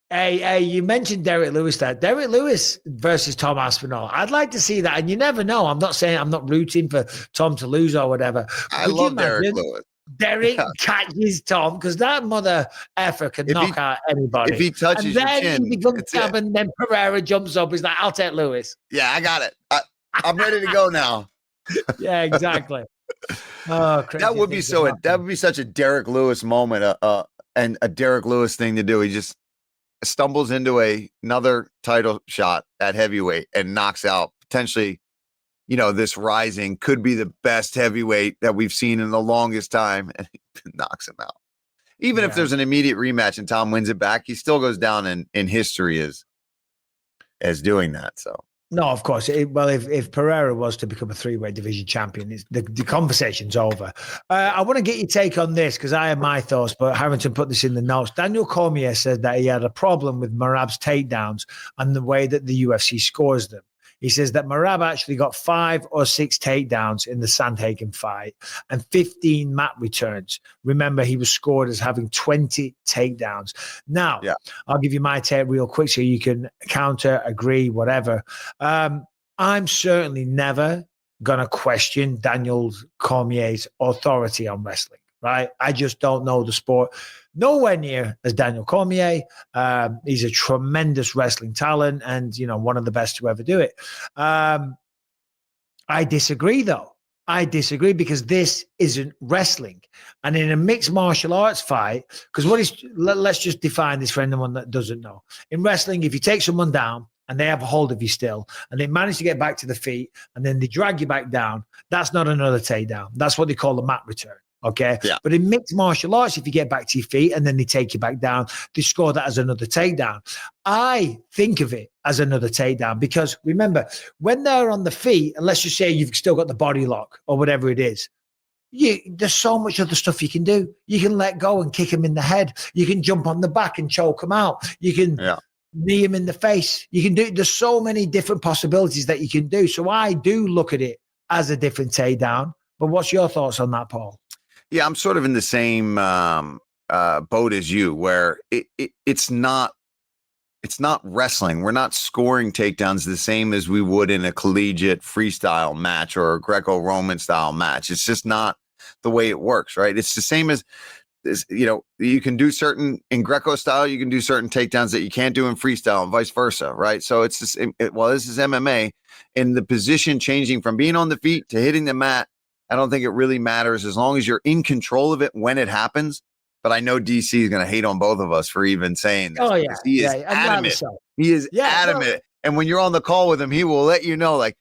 Hey, you mentioned Derek Lewis there. Derek Lewis versus Tom Aspinall. I'd like to see that. And you never know. I'm not saying I'm not rooting for Tom to lose or whatever. I love Derek Lewis. Derek catches Tom, because that mother effer can knock out anybody. If he touches your chin, he becomes champion, and then Pereira jumps up. He's like, I'll take Lewis. Yeah, I got it. I'm ready to go now. Yeah, exactly. Oh, crazy. That would be such a Derek Lewis moment, and a Derek Lewis thing to do. He just stumbles into another title shot at heavyweight and knocks out potentially, this rising could be the best heavyweight that we've seen in the longest time, and he knocks him out. Even if there's an immediate rematch and Tom wins it back, he still goes down in history as doing that. So. No, of course. If Pereira was to become a three-weight division champion, the conversation's over. I want to get your take on this, because I have my thoughts, but Harrington put this in the notes. Daniel Cormier said that he had a problem with Merab's takedowns and the way that the UFC scores them. He says that Merab actually got 5 or 6 takedowns in the Sandhagen fight and 15 mat returns. Remember, he was scored as having 20 takedowns. Now, I'll give you my take real quick so you can counter, agree, whatever. I'm certainly never going to question Daniel Cormier's authority on wrestling, right? I just don't know the sport nowhere near as Daniel Cormier. He's a tremendous wrestling talent and, one of the best to ever do it. I disagree, though. I disagree, because this isn't wrestling. And in a mixed martial arts fight, because let's just define this for anyone that doesn't know. In wrestling, if you take someone down and they have a hold of you still, and they manage to get back to the feet, and then they drag you back down, that's not another takedown. That's what they call a mat return. Okay. Yeah. But in mixed martial arts, if you get back to your feet and then they take you back down, they score that as another takedown. I think of it as another takedown because remember, when they're on the feet, and let's just say you've still got the body lock or whatever it is, there's so much other stuff you can do. You can let go and kick him in the head. You can jump on the back and choke him out. You can knee him in the face. You can do, there's so many different possibilities that you can do. So I do look at it as a different takedown. But what's your thoughts on that, Paul? Yeah, I'm sort of in the same boat as you, where it's not wrestling. We're not scoring takedowns the same as we would in a collegiate freestyle match or a Greco-Roman style match. It's just not the way it works, right? It's the same as, you can do certain in Greco style, you can do certain takedowns that you can't do in freestyle and vice versa, right? So it's just, this is MMA, and the position changing from being on the feet to hitting the mat, I don't think it really matters as long as you're in control of it when it happens. But I know DC is going to hate on both of us for even saying this. Oh, yeah. He is adamant. So. He is adamant. And when you're on the call with him, he will let you know, like,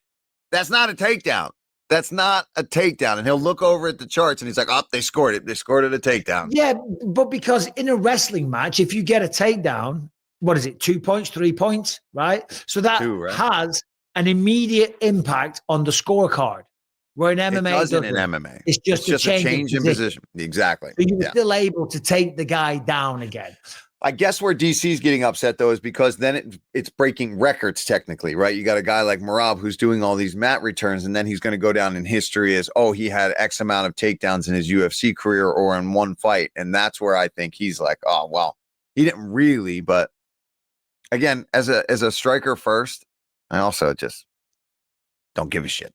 that's not a takedown. That's not a takedown. And he'll look over at the charts and he's like, oh, they scored it. They scored it a takedown. Yeah, but because in a wrestling match, if you get a takedown, what is it, 2 points, 3 points, right? So that has an immediate impact on the scorecard. Where in MMA, it doesn't in MMA. It's just a change in position. Exactly. So you're still able to take the guy down again. I guess where DC's getting upset, though, is because then it's breaking records technically, right? You got a guy like Merab who's doing all these mat returns, and then he's going to go down in history as, he had X amount of takedowns in his UFC career or in one fight. And that's where I think he's like, oh, well, he didn't really. But again, as a striker first, I also just don't give a shit.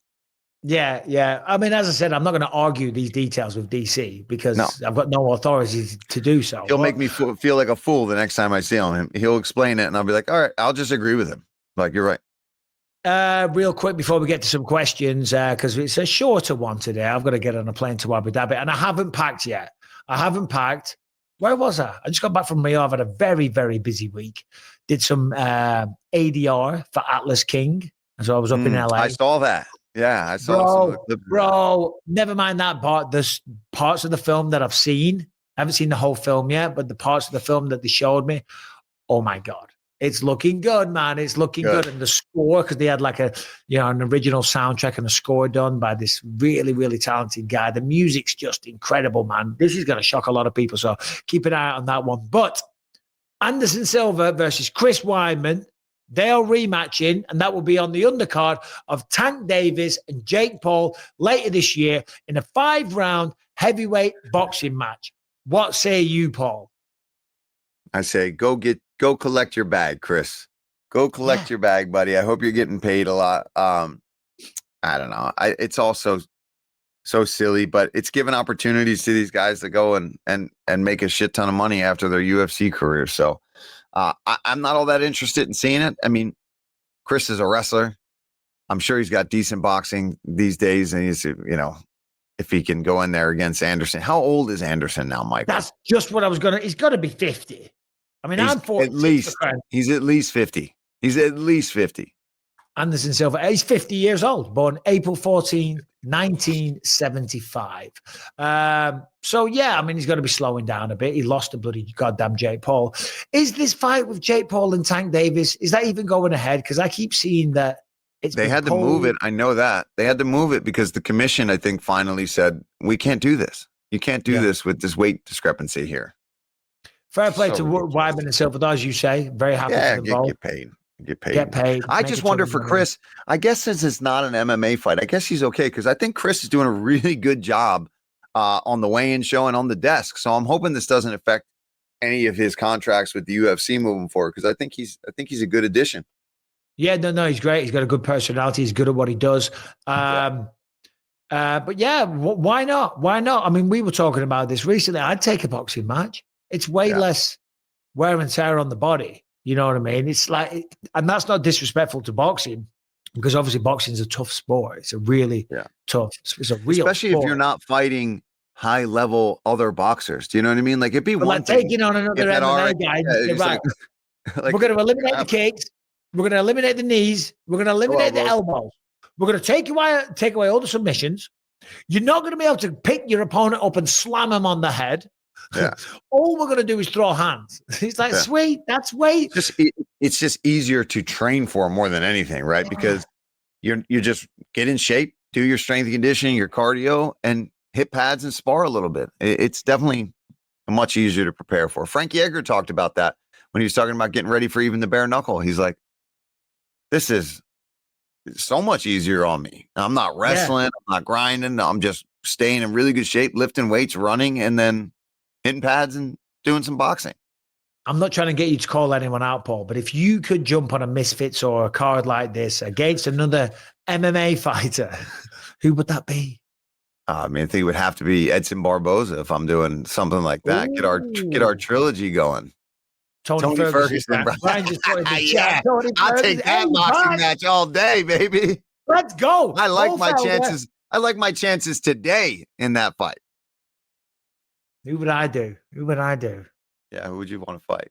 Yeah. I mean, as I said, I'm not going to argue these details with DC because I've got no authority to do so. He'll make me feel like a fool the next time I see him. He'll explain it, and I'll be like, all right, I'll just agree with him. Like, you're right. Real quick before we get to some questions, because it's a shorter one today. I've got to get on a plane to Abu Dhabi, and I haven't packed yet. Where was I? I just got back from Riyadh. I've had a very, very busy week. Did some ADR for Atlas King. So I was up in LA. I saw that. Yeah, I saw some bro, never mind that part. There's parts of the film that I've seen. I haven't seen the whole film yet, but the parts of the film that they showed me, oh my God. It's looking good, man. It's looking good. And the score, because they had like an original soundtrack and a score done by this really, really talented guy. The music's just incredible, man. This is going to shock a lot of people. So keep an eye out on that one. But Anderson Silva versus Chris Weidman, they are rematching, and that will be on the undercard of Tank Davis and Jake Paul later this year in a 5-round heavyweight boxing match. What say you, Paul? I say go collect your bag, Chris. Go collect your bag, buddy. I hope you're getting paid a lot. I don't know. It's also so silly, but it's given opportunities to these guys to go and make a shit ton of money after their UFC career. So I'm not all that interested in seeing it. I mean, Chris is a wrestler. I'm sure he's got decent boxing these days, and he's, if he can go in there against Anderson. How old is Anderson now, Mike? That's just what I was he's got to be 50. I mean, I'm 40. He's at least 50. He's at least 50. Anderson Silva, he's 50 years old, born April 14, 1975. So, yeah, I mean, he's got to be slowing down a bit. He lost to bloody goddamn Jake Paul. Is this fight with Jake Paul and Tank Davis, is that even going ahead? Because I keep seeing that they had to move it. I know that. They had to move it because the commission, I think, finally said, we can't do this. You can't do this with this weight discrepancy here. Fair play to Weidman and Silva, as you say. Very happy for them both. Get paid. I just wonder for Chris, I guess since it's not an MMA fight, I guess he's okay because I think Chris is doing a really good job on the weigh-in show and on the desk. So I'm hoping this doesn't affect any of his contracts with the UFC moving forward because I think he's a good addition. Yeah, no, he's great. He's got a good personality. He's good at what he does. But yeah, why not? Why not? I mean, we were talking about this recently. I'd take a boxing match. It's way less wear and tear on the body. You know what I mean? It's like, and that's not disrespectful to boxing because obviously boxing is a tough sport. It's a really tough, it's a real especially sport. If you're not fighting high level other boxers. Do you know what I mean? Like it'd be one like thing taking on another MMA guy. Right. Like, we're going to eliminate the kicks. We're going to eliminate the knees. We're going to eliminate the elbows. We're going to take away all the submissions. You're not going to be able to pick your opponent up and slam him on the head. Yeah. All we're going to do is throw hands. He's like, sweet, that's weight. It's just easier to train for more than anything, right? Because you just get in shape, do your strength and conditioning, your cardio, and hit pads and spar a little bit. It's definitely much easier to prepare for. Frankie Edgar talked about that when he was talking about getting ready for even the bare knuckle. He's like, this is so much easier on me. I'm not wrestling. I'm not grinding. I'm just staying in really good shape, lifting weights, running, and then hitting pads and doing some boxing. I'm not trying to get you to call anyone out, Paul, but if you could jump on a Misfits or a card like this against another MMA fighter, who would that be? I mean, I think it would have to be Edson Barboza if I'm doing something like that. Ooh. Get our trilogy going. Tony Ferguson. Brian just put in the chat. I'll take that boxing match all day, baby. Let's go. I like my chances. I like my chances today in that fight. Who would I do? Yeah, who would you want to fight?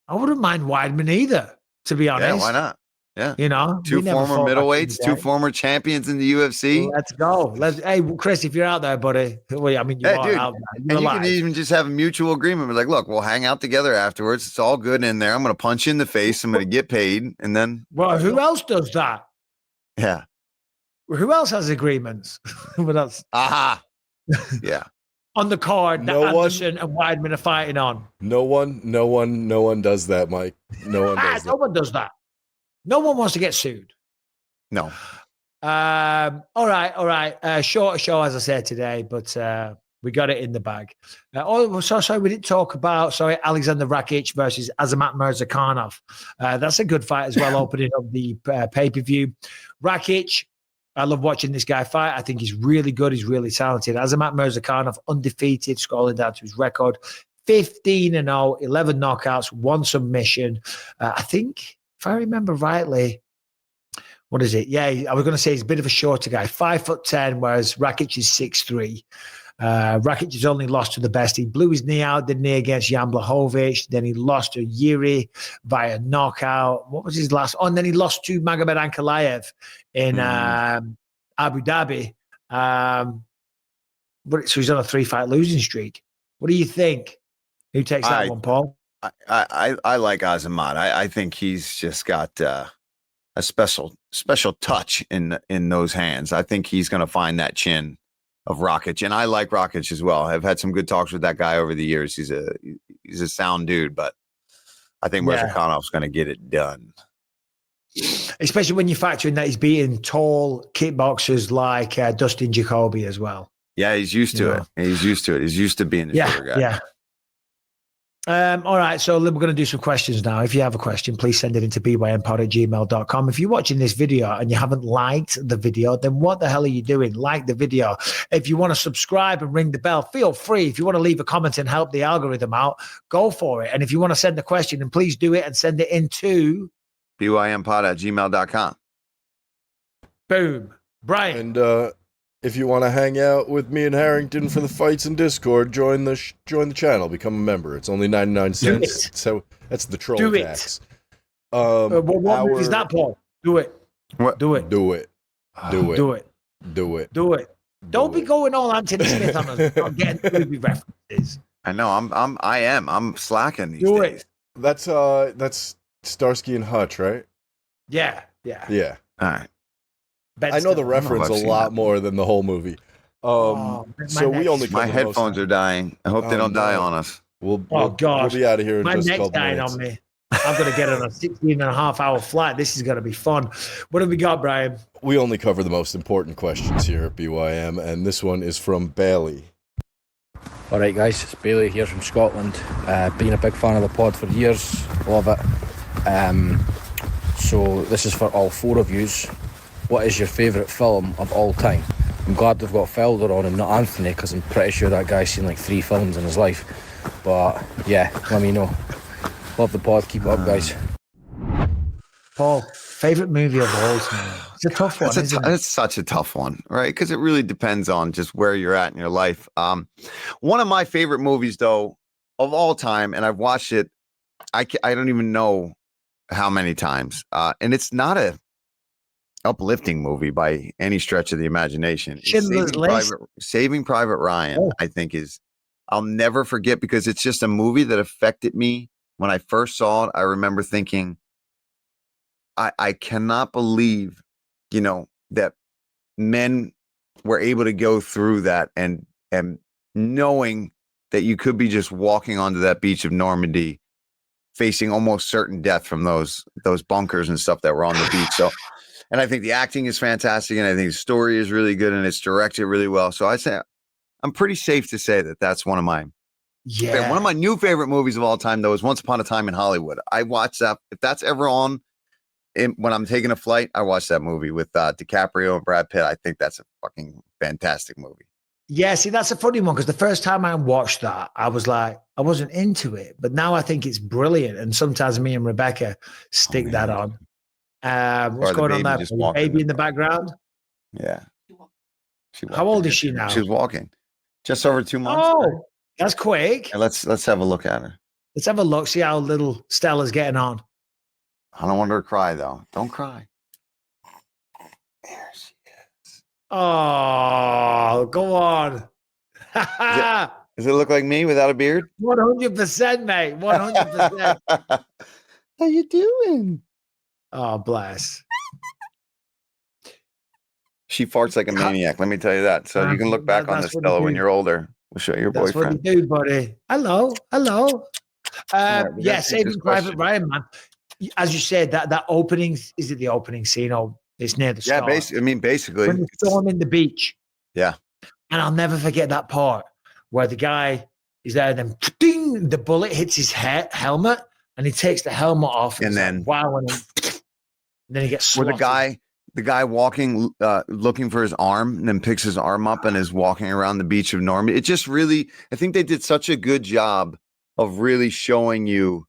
I wouldn't mind Weidman either, to be honest. Yeah, why not? Yeah. You know, two former middleweights, two former champions in the UFC. Let's go. Hey, Chris, if you're out there, buddy. Well, I mean, you are dude, out there. And you can even just have a mutual agreement. We're like, look, we'll hang out together afterwards. It's all good in there. I'm going to punch you in the face. I'm going to get paid. And then. Well, who else does that? Yeah. Who else has agreements? But that's. Aha. Yeah. On the card that Anderson and Weidman are fighting on. No one does that, Mike. No one does that. No one does that. No one wants to get sued. No. All right. Shorter show, as I said today, but we got it in the bag. Sorry, we didn't talk about, Alexander Rakic versus Azamat Murzakanov. That's a good fight as well, opening up the pay-per-view. Rakic, I love watching this guy fight. I think he's really good. He's really talented. Azamat Murzakanov, undefeated, scrolling down to his record. 15-0, 11 knockouts, 1 submission. I think, if I remember rightly, what is it? Yeah, I was going to say he's a bit of a shorter guy, 5'10", whereas Rakic is 6'3". Rakic has only lost to the best. He blew his knee out, didn't he, against Jan Blachowicz. Then he lost to Yuri via knockout. What was his last? Oh, and then he lost to Magomed Ankalaev in Abu Dhabi. So he's on a 3-fight losing streak. What do you think? Who takes that one, Paul? I like Azamat. I think he's just got a special touch in those hands. I think he's going to find that chin of Rakic, and I like Rakic as well. I've had some good talks with that guy over the years. He's a sound dude, but I think Murzakonov's going to get it done. Especially when you factor in that he's beating tall kickboxers like Dustin Jacoby as well. Yeah, he's used to it. He's used to it. He's used to being a shorter guy. Yeah. All right, so we're going to do some questions now. If you have a question, please send it into bympod@gmail.com. If you're watching this video and you haven't liked the video, then what the hell are you doing? Like the video. If you want to subscribe and ring the bell, feel free. If you want to leave a comment and help the algorithm out, go for it. And if you want to send a question, then please do it and send it into bympod@gmail.com. Boom. Brian. And if you want to hang out with me and Harrington for the fights in Discord, join the channel, become a member. It's only 99 cents. So that's the troll tax. What is that, Paul? Do it. What? Do it. Do it. Do it. Do it. Do it. Do it. Don't be going all Anthony Smith on us. Not getting movie references. I know. I'm slacking these days. That's Starsky and Hutch, right? Yeah. Yeah. All right. Ben I know the Stiller. reference a lot more than the whole movie. So we only My headphones are dying. I hope they don't die on us. We'll be out of here in My just a neck's couple dying minutes. on me. I'm going to get on a 16-and-a-half-hour flight. This is going to be fun. What have we got, Brian? We only cover the most important questions here at BYM, and this one is from Bailey. All right, guys, it's Bailey here from Scotland. Been a big fan of the pod for years. Love it. So this is for all 4 of yous. What is your favourite film of all time? I'm glad we've got Felder on and not Anthony, because I'm pretty sure that guy's seen like 3 films in his life. But yeah, let me know. Love the pod. Keep it up, guys. Paul, favourite movie of all time? It's a tough one, isn't it? It's such a tough one, right? Because it really depends on just where you're at in your life. One of my favorite movies, though, of all time, and I've watched it, I don't even know how many times. And it's not uplifting movie by any stretch of the imagination. Schindler's List. Saving Private Ryan, I think I'll never forget, because it's just a movie that affected me. When I first saw it, I remember thinking, I cannot believe, that men were able to go through that and knowing that you could be just walking onto that beach of Normandy, facing almost certain death from those bunkers and stuff that were on the beach. So, and I think the acting is fantastic, and I think the story is really good, and it's directed really well. So I say I'm pretty safe to say that that's one of my new favorite movies of all time, though, is Once Upon a Time in Hollywood. I watch that if that's ever on. When I'm taking a flight, I watch that movie with DiCaprio and Brad Pitt. I think that's a fucking fantastic movie. Yeah, see, that's a funny one, because the first time I watched that, I was like, I wasn't into it. But now I think it's brilliant. And sometimes me and Rebecca stick that on. What's going on there? Baby in the background? Yeah. How old is she now? She's walking. Just over 2 months. Oh, that's quick. Yeah, let's have a look at her. Let's have a look, see how little Stella's getting on. I don't want her to cry, though. Don't cry. There she is. Oh, go on. Does it look like me without a beard? 100%, mate. 100%. How you doing? Oh, bless. She farts like a maniac, let me tell you that. So you can look back on this, Stella, when you're older. We'll show your boyfriend. That's what you do, buddy. Hello. Saving Private Ryan, man. As you said, that opening, is it the opening scene? Or it's near the start. Yeah, basically. When it's storming the beach. Yeah. And I'll never forget that part where the guy is there, then ding, the bullet hits his helmet, and he takes the helmet off. And then, like, wow. And then he gets slaughtered. Where the guy walking, looking for his arm, and then picks his arm up and is walking around the beach of Normandy. It just really, I think they did such a good job of really showing you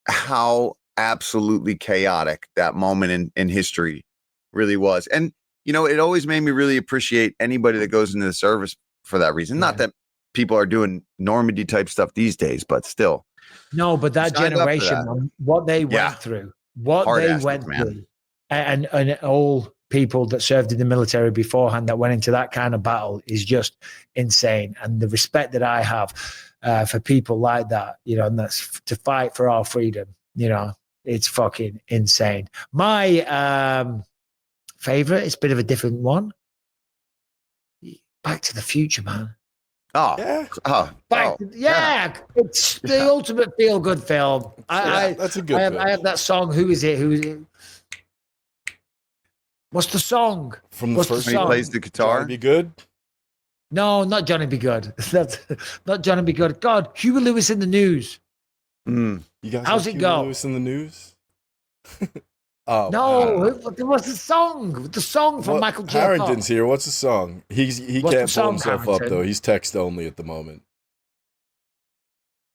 how absolutely chaotic that moment in history really was. And, it always made me really appreciate anybody that goes into the service for that reason. Not that people are doing Normandy type stuff these days, but still. No, but that generation, what they went through, and all people that served in the military beforehand that went into that kind of battle is just insane. And the respect that I have for people like that, and that's to fight for our freedom, it's fucking insane. My favorite, it's a bit of a different one. Back to the Future, man. Oh, yeah. It's the ultimate feel-good film. That's a good film. I have that song. Who is it? What's the song? From the first, when he plays the guitar? Johnny Be Good? No, not Johnny Be Good. That's not Johnny Be Good. God, Huey Lewis in the News. You guys how's it go? Lewis in the News? What's the song? The song from Michael J. Harrington's here. What's the song? He can't pull himself up though. He's text only at the moment.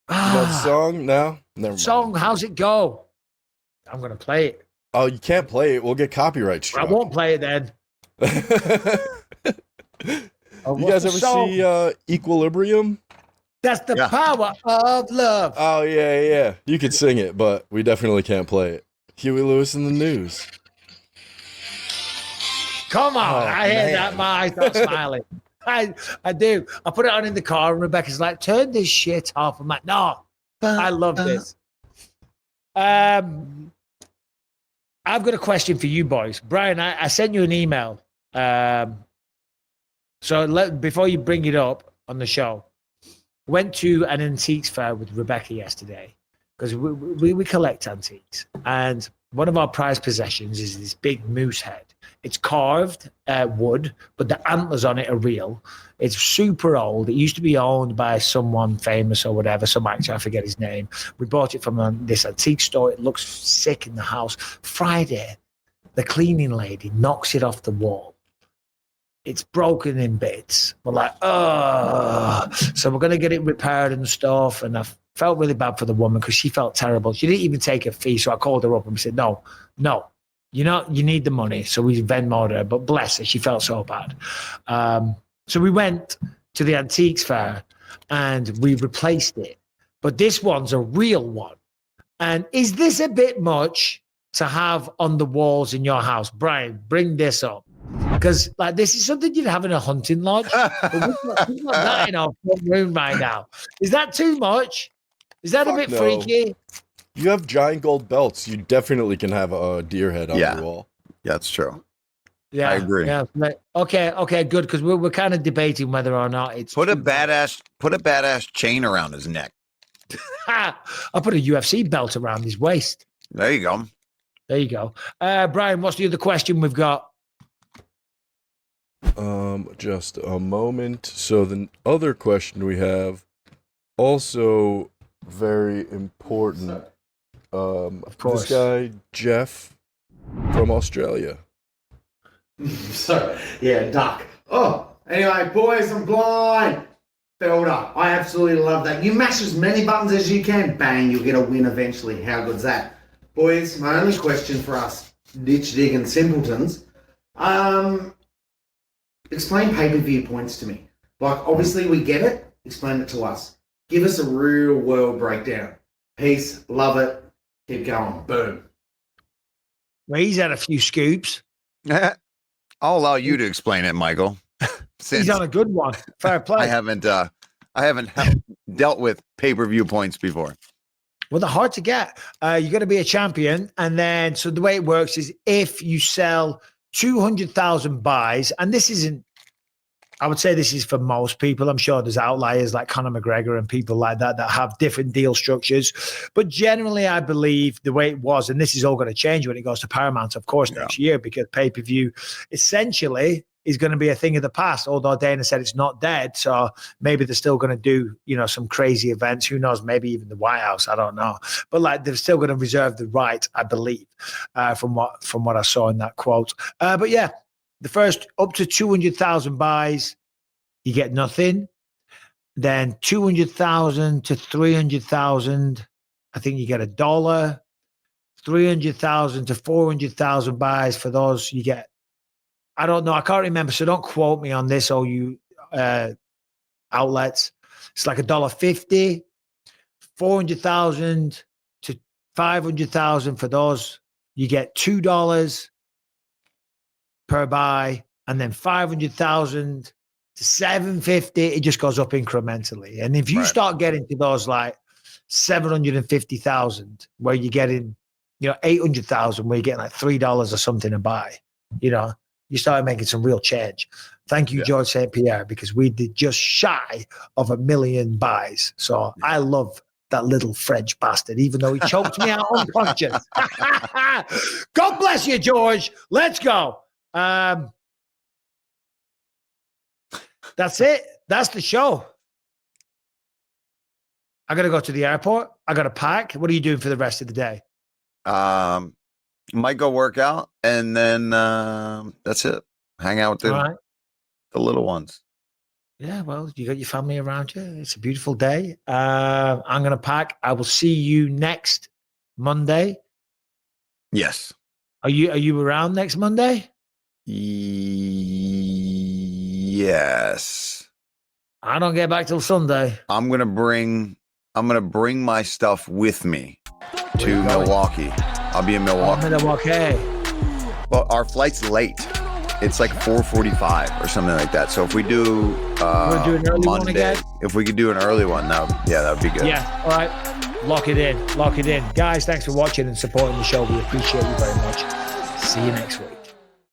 You know the song? No, never mind. Song. How's it go? I'm gonna play it. Oh, you can't play it. We'll get copyright struck. I won't play it then. You guys ever see Equilibrium? That's the power of love. Oh, yeah. You could sing it, but we definitely can't play it. Huey Lewis in the News. Come on. I hear that. My eyes start smiling. I do. I put it on in the car, and Rebecca's like, turn this shit off. I'm like, no, I love this. I've got a question for you boys. Brian, I sent you an email. Before you bring it up on the show, went to an antiques fair with Rebecca yesterday because we collect antiques. And one of our prized possessions is this big moose head. It's carved wood, but the antlers on it are real. It's super old. It used to be owned by someone famous or whatever, some actor, I forget his name. We bought it from this antique store. It looks sick in the house. Friday, the cleaning lady knocks it off the wall. It's broken in bits. We're like, so we're going to get it repaired and stuff. And I felt really bad for the woman because she felt terrible. She didn't even take a fee. So I called her up and said, no, you need the money. So we Venmo'd her, but bless her, she felt so bad. So we went to the antiques fair and we replaced it. But this one's a real one. And is this a bit much? to have on the walls in your house? Brian, bring this up. Because like this is something you'd have in a hunting lodge. But we've got that in our front room right now. Is that too much? Is that a bit freaky? You have giant gold belts. You definitely can have a deer head on your wall. Yeah, that's true. Yeah, I agree. Yeah. Okay, good. Because we're kind of debating whether or not it's put a badass chain around his neck. I'll put a UFC belt around his waist. There you go. There you go. Brian, what's the other question we've got? Just a moment. So the other question we have, also very important. Of course. This guy, Jeff from Australia. So, yeah, duck. Oh, anyway, boys, I'm blind. Felder, I absolutely love that. You mash as many buttons as you can. Bang, you'll get a win eventually. How good's that? Boys, my only question for us ditch digging simpletons. Explain pay-per-view points to me. Like, obviously we get it. Explain it to us. Give us a real world breakdown. Peace. Love it. Keep going. Boom. Well, he's had a few scoops. I'll allow you to explain it, Michael. He's on a good one. Fair play. I haven't dealt with pay-per-view points before. Well, they're hard to get. You got to be a champion. And then, so the way it works is if you sell 200,000 buys, and this isn't, I would say this is for most people. I'm sure there's outliers like Conor McGregor and people like that have different deal structures. But generally, I believe the way it was, and this is all going to change when it goes to Paramount, of course, next year, because pay-per-view essentially is going to be a thing of the past, although Dana said it's not dead. So maybe they're still going to do, some crazy events. Who knows? Maybe even the White House. I don't know. But like they're still going to reserve the right, I believe, from what I saw in that quote. But yeah, the first up to 200,000 buys, you get nothing. Then 200,000 to 300,000, I think you get $1. 300,000 to 400,000 buys, for those you get, I don't know. I can't remember. So don't quote me on this, all you outlets. It's like $1.50. 400,000 to 500,000 for those. You get $2 per buy. And then 500,000 to 750. It just goes up incrementally. And if you start getting to those like 750,000, where you're getting, 800,000, where you're getting like $3 or something a buy, you started making some real change. Thank you, George St. Pierre, because we did just shy of 1 million buys. So I love that little French bastard, even though he choked me out unconscious. God bless you, George. Let's go. That's it. That's the show. I got to go to the airport. I got to pack. What are you doing for the rest of the day? Might go work out, and then that's it. Hang out with the little ones. Yeah, well, you got your family around you. It's a beautiful day. I'm going to pack. I will see you next Monday. Yes. Are you around next Monday? Yes. I don't get back till Sunday. I'm gonna bring my stuff with me to Milwaukee. I'll be in Milwaukee. Oh, Milwaukee. Well, our flight's late. It's like 4:45 or something like that. So if we do we'll do an early Monday, one again? if we could do an early one, that would be good. Yeah, all right. Lock it in. Guys, thanks for watching and supporting the show. We appreciate you very much. See you next week.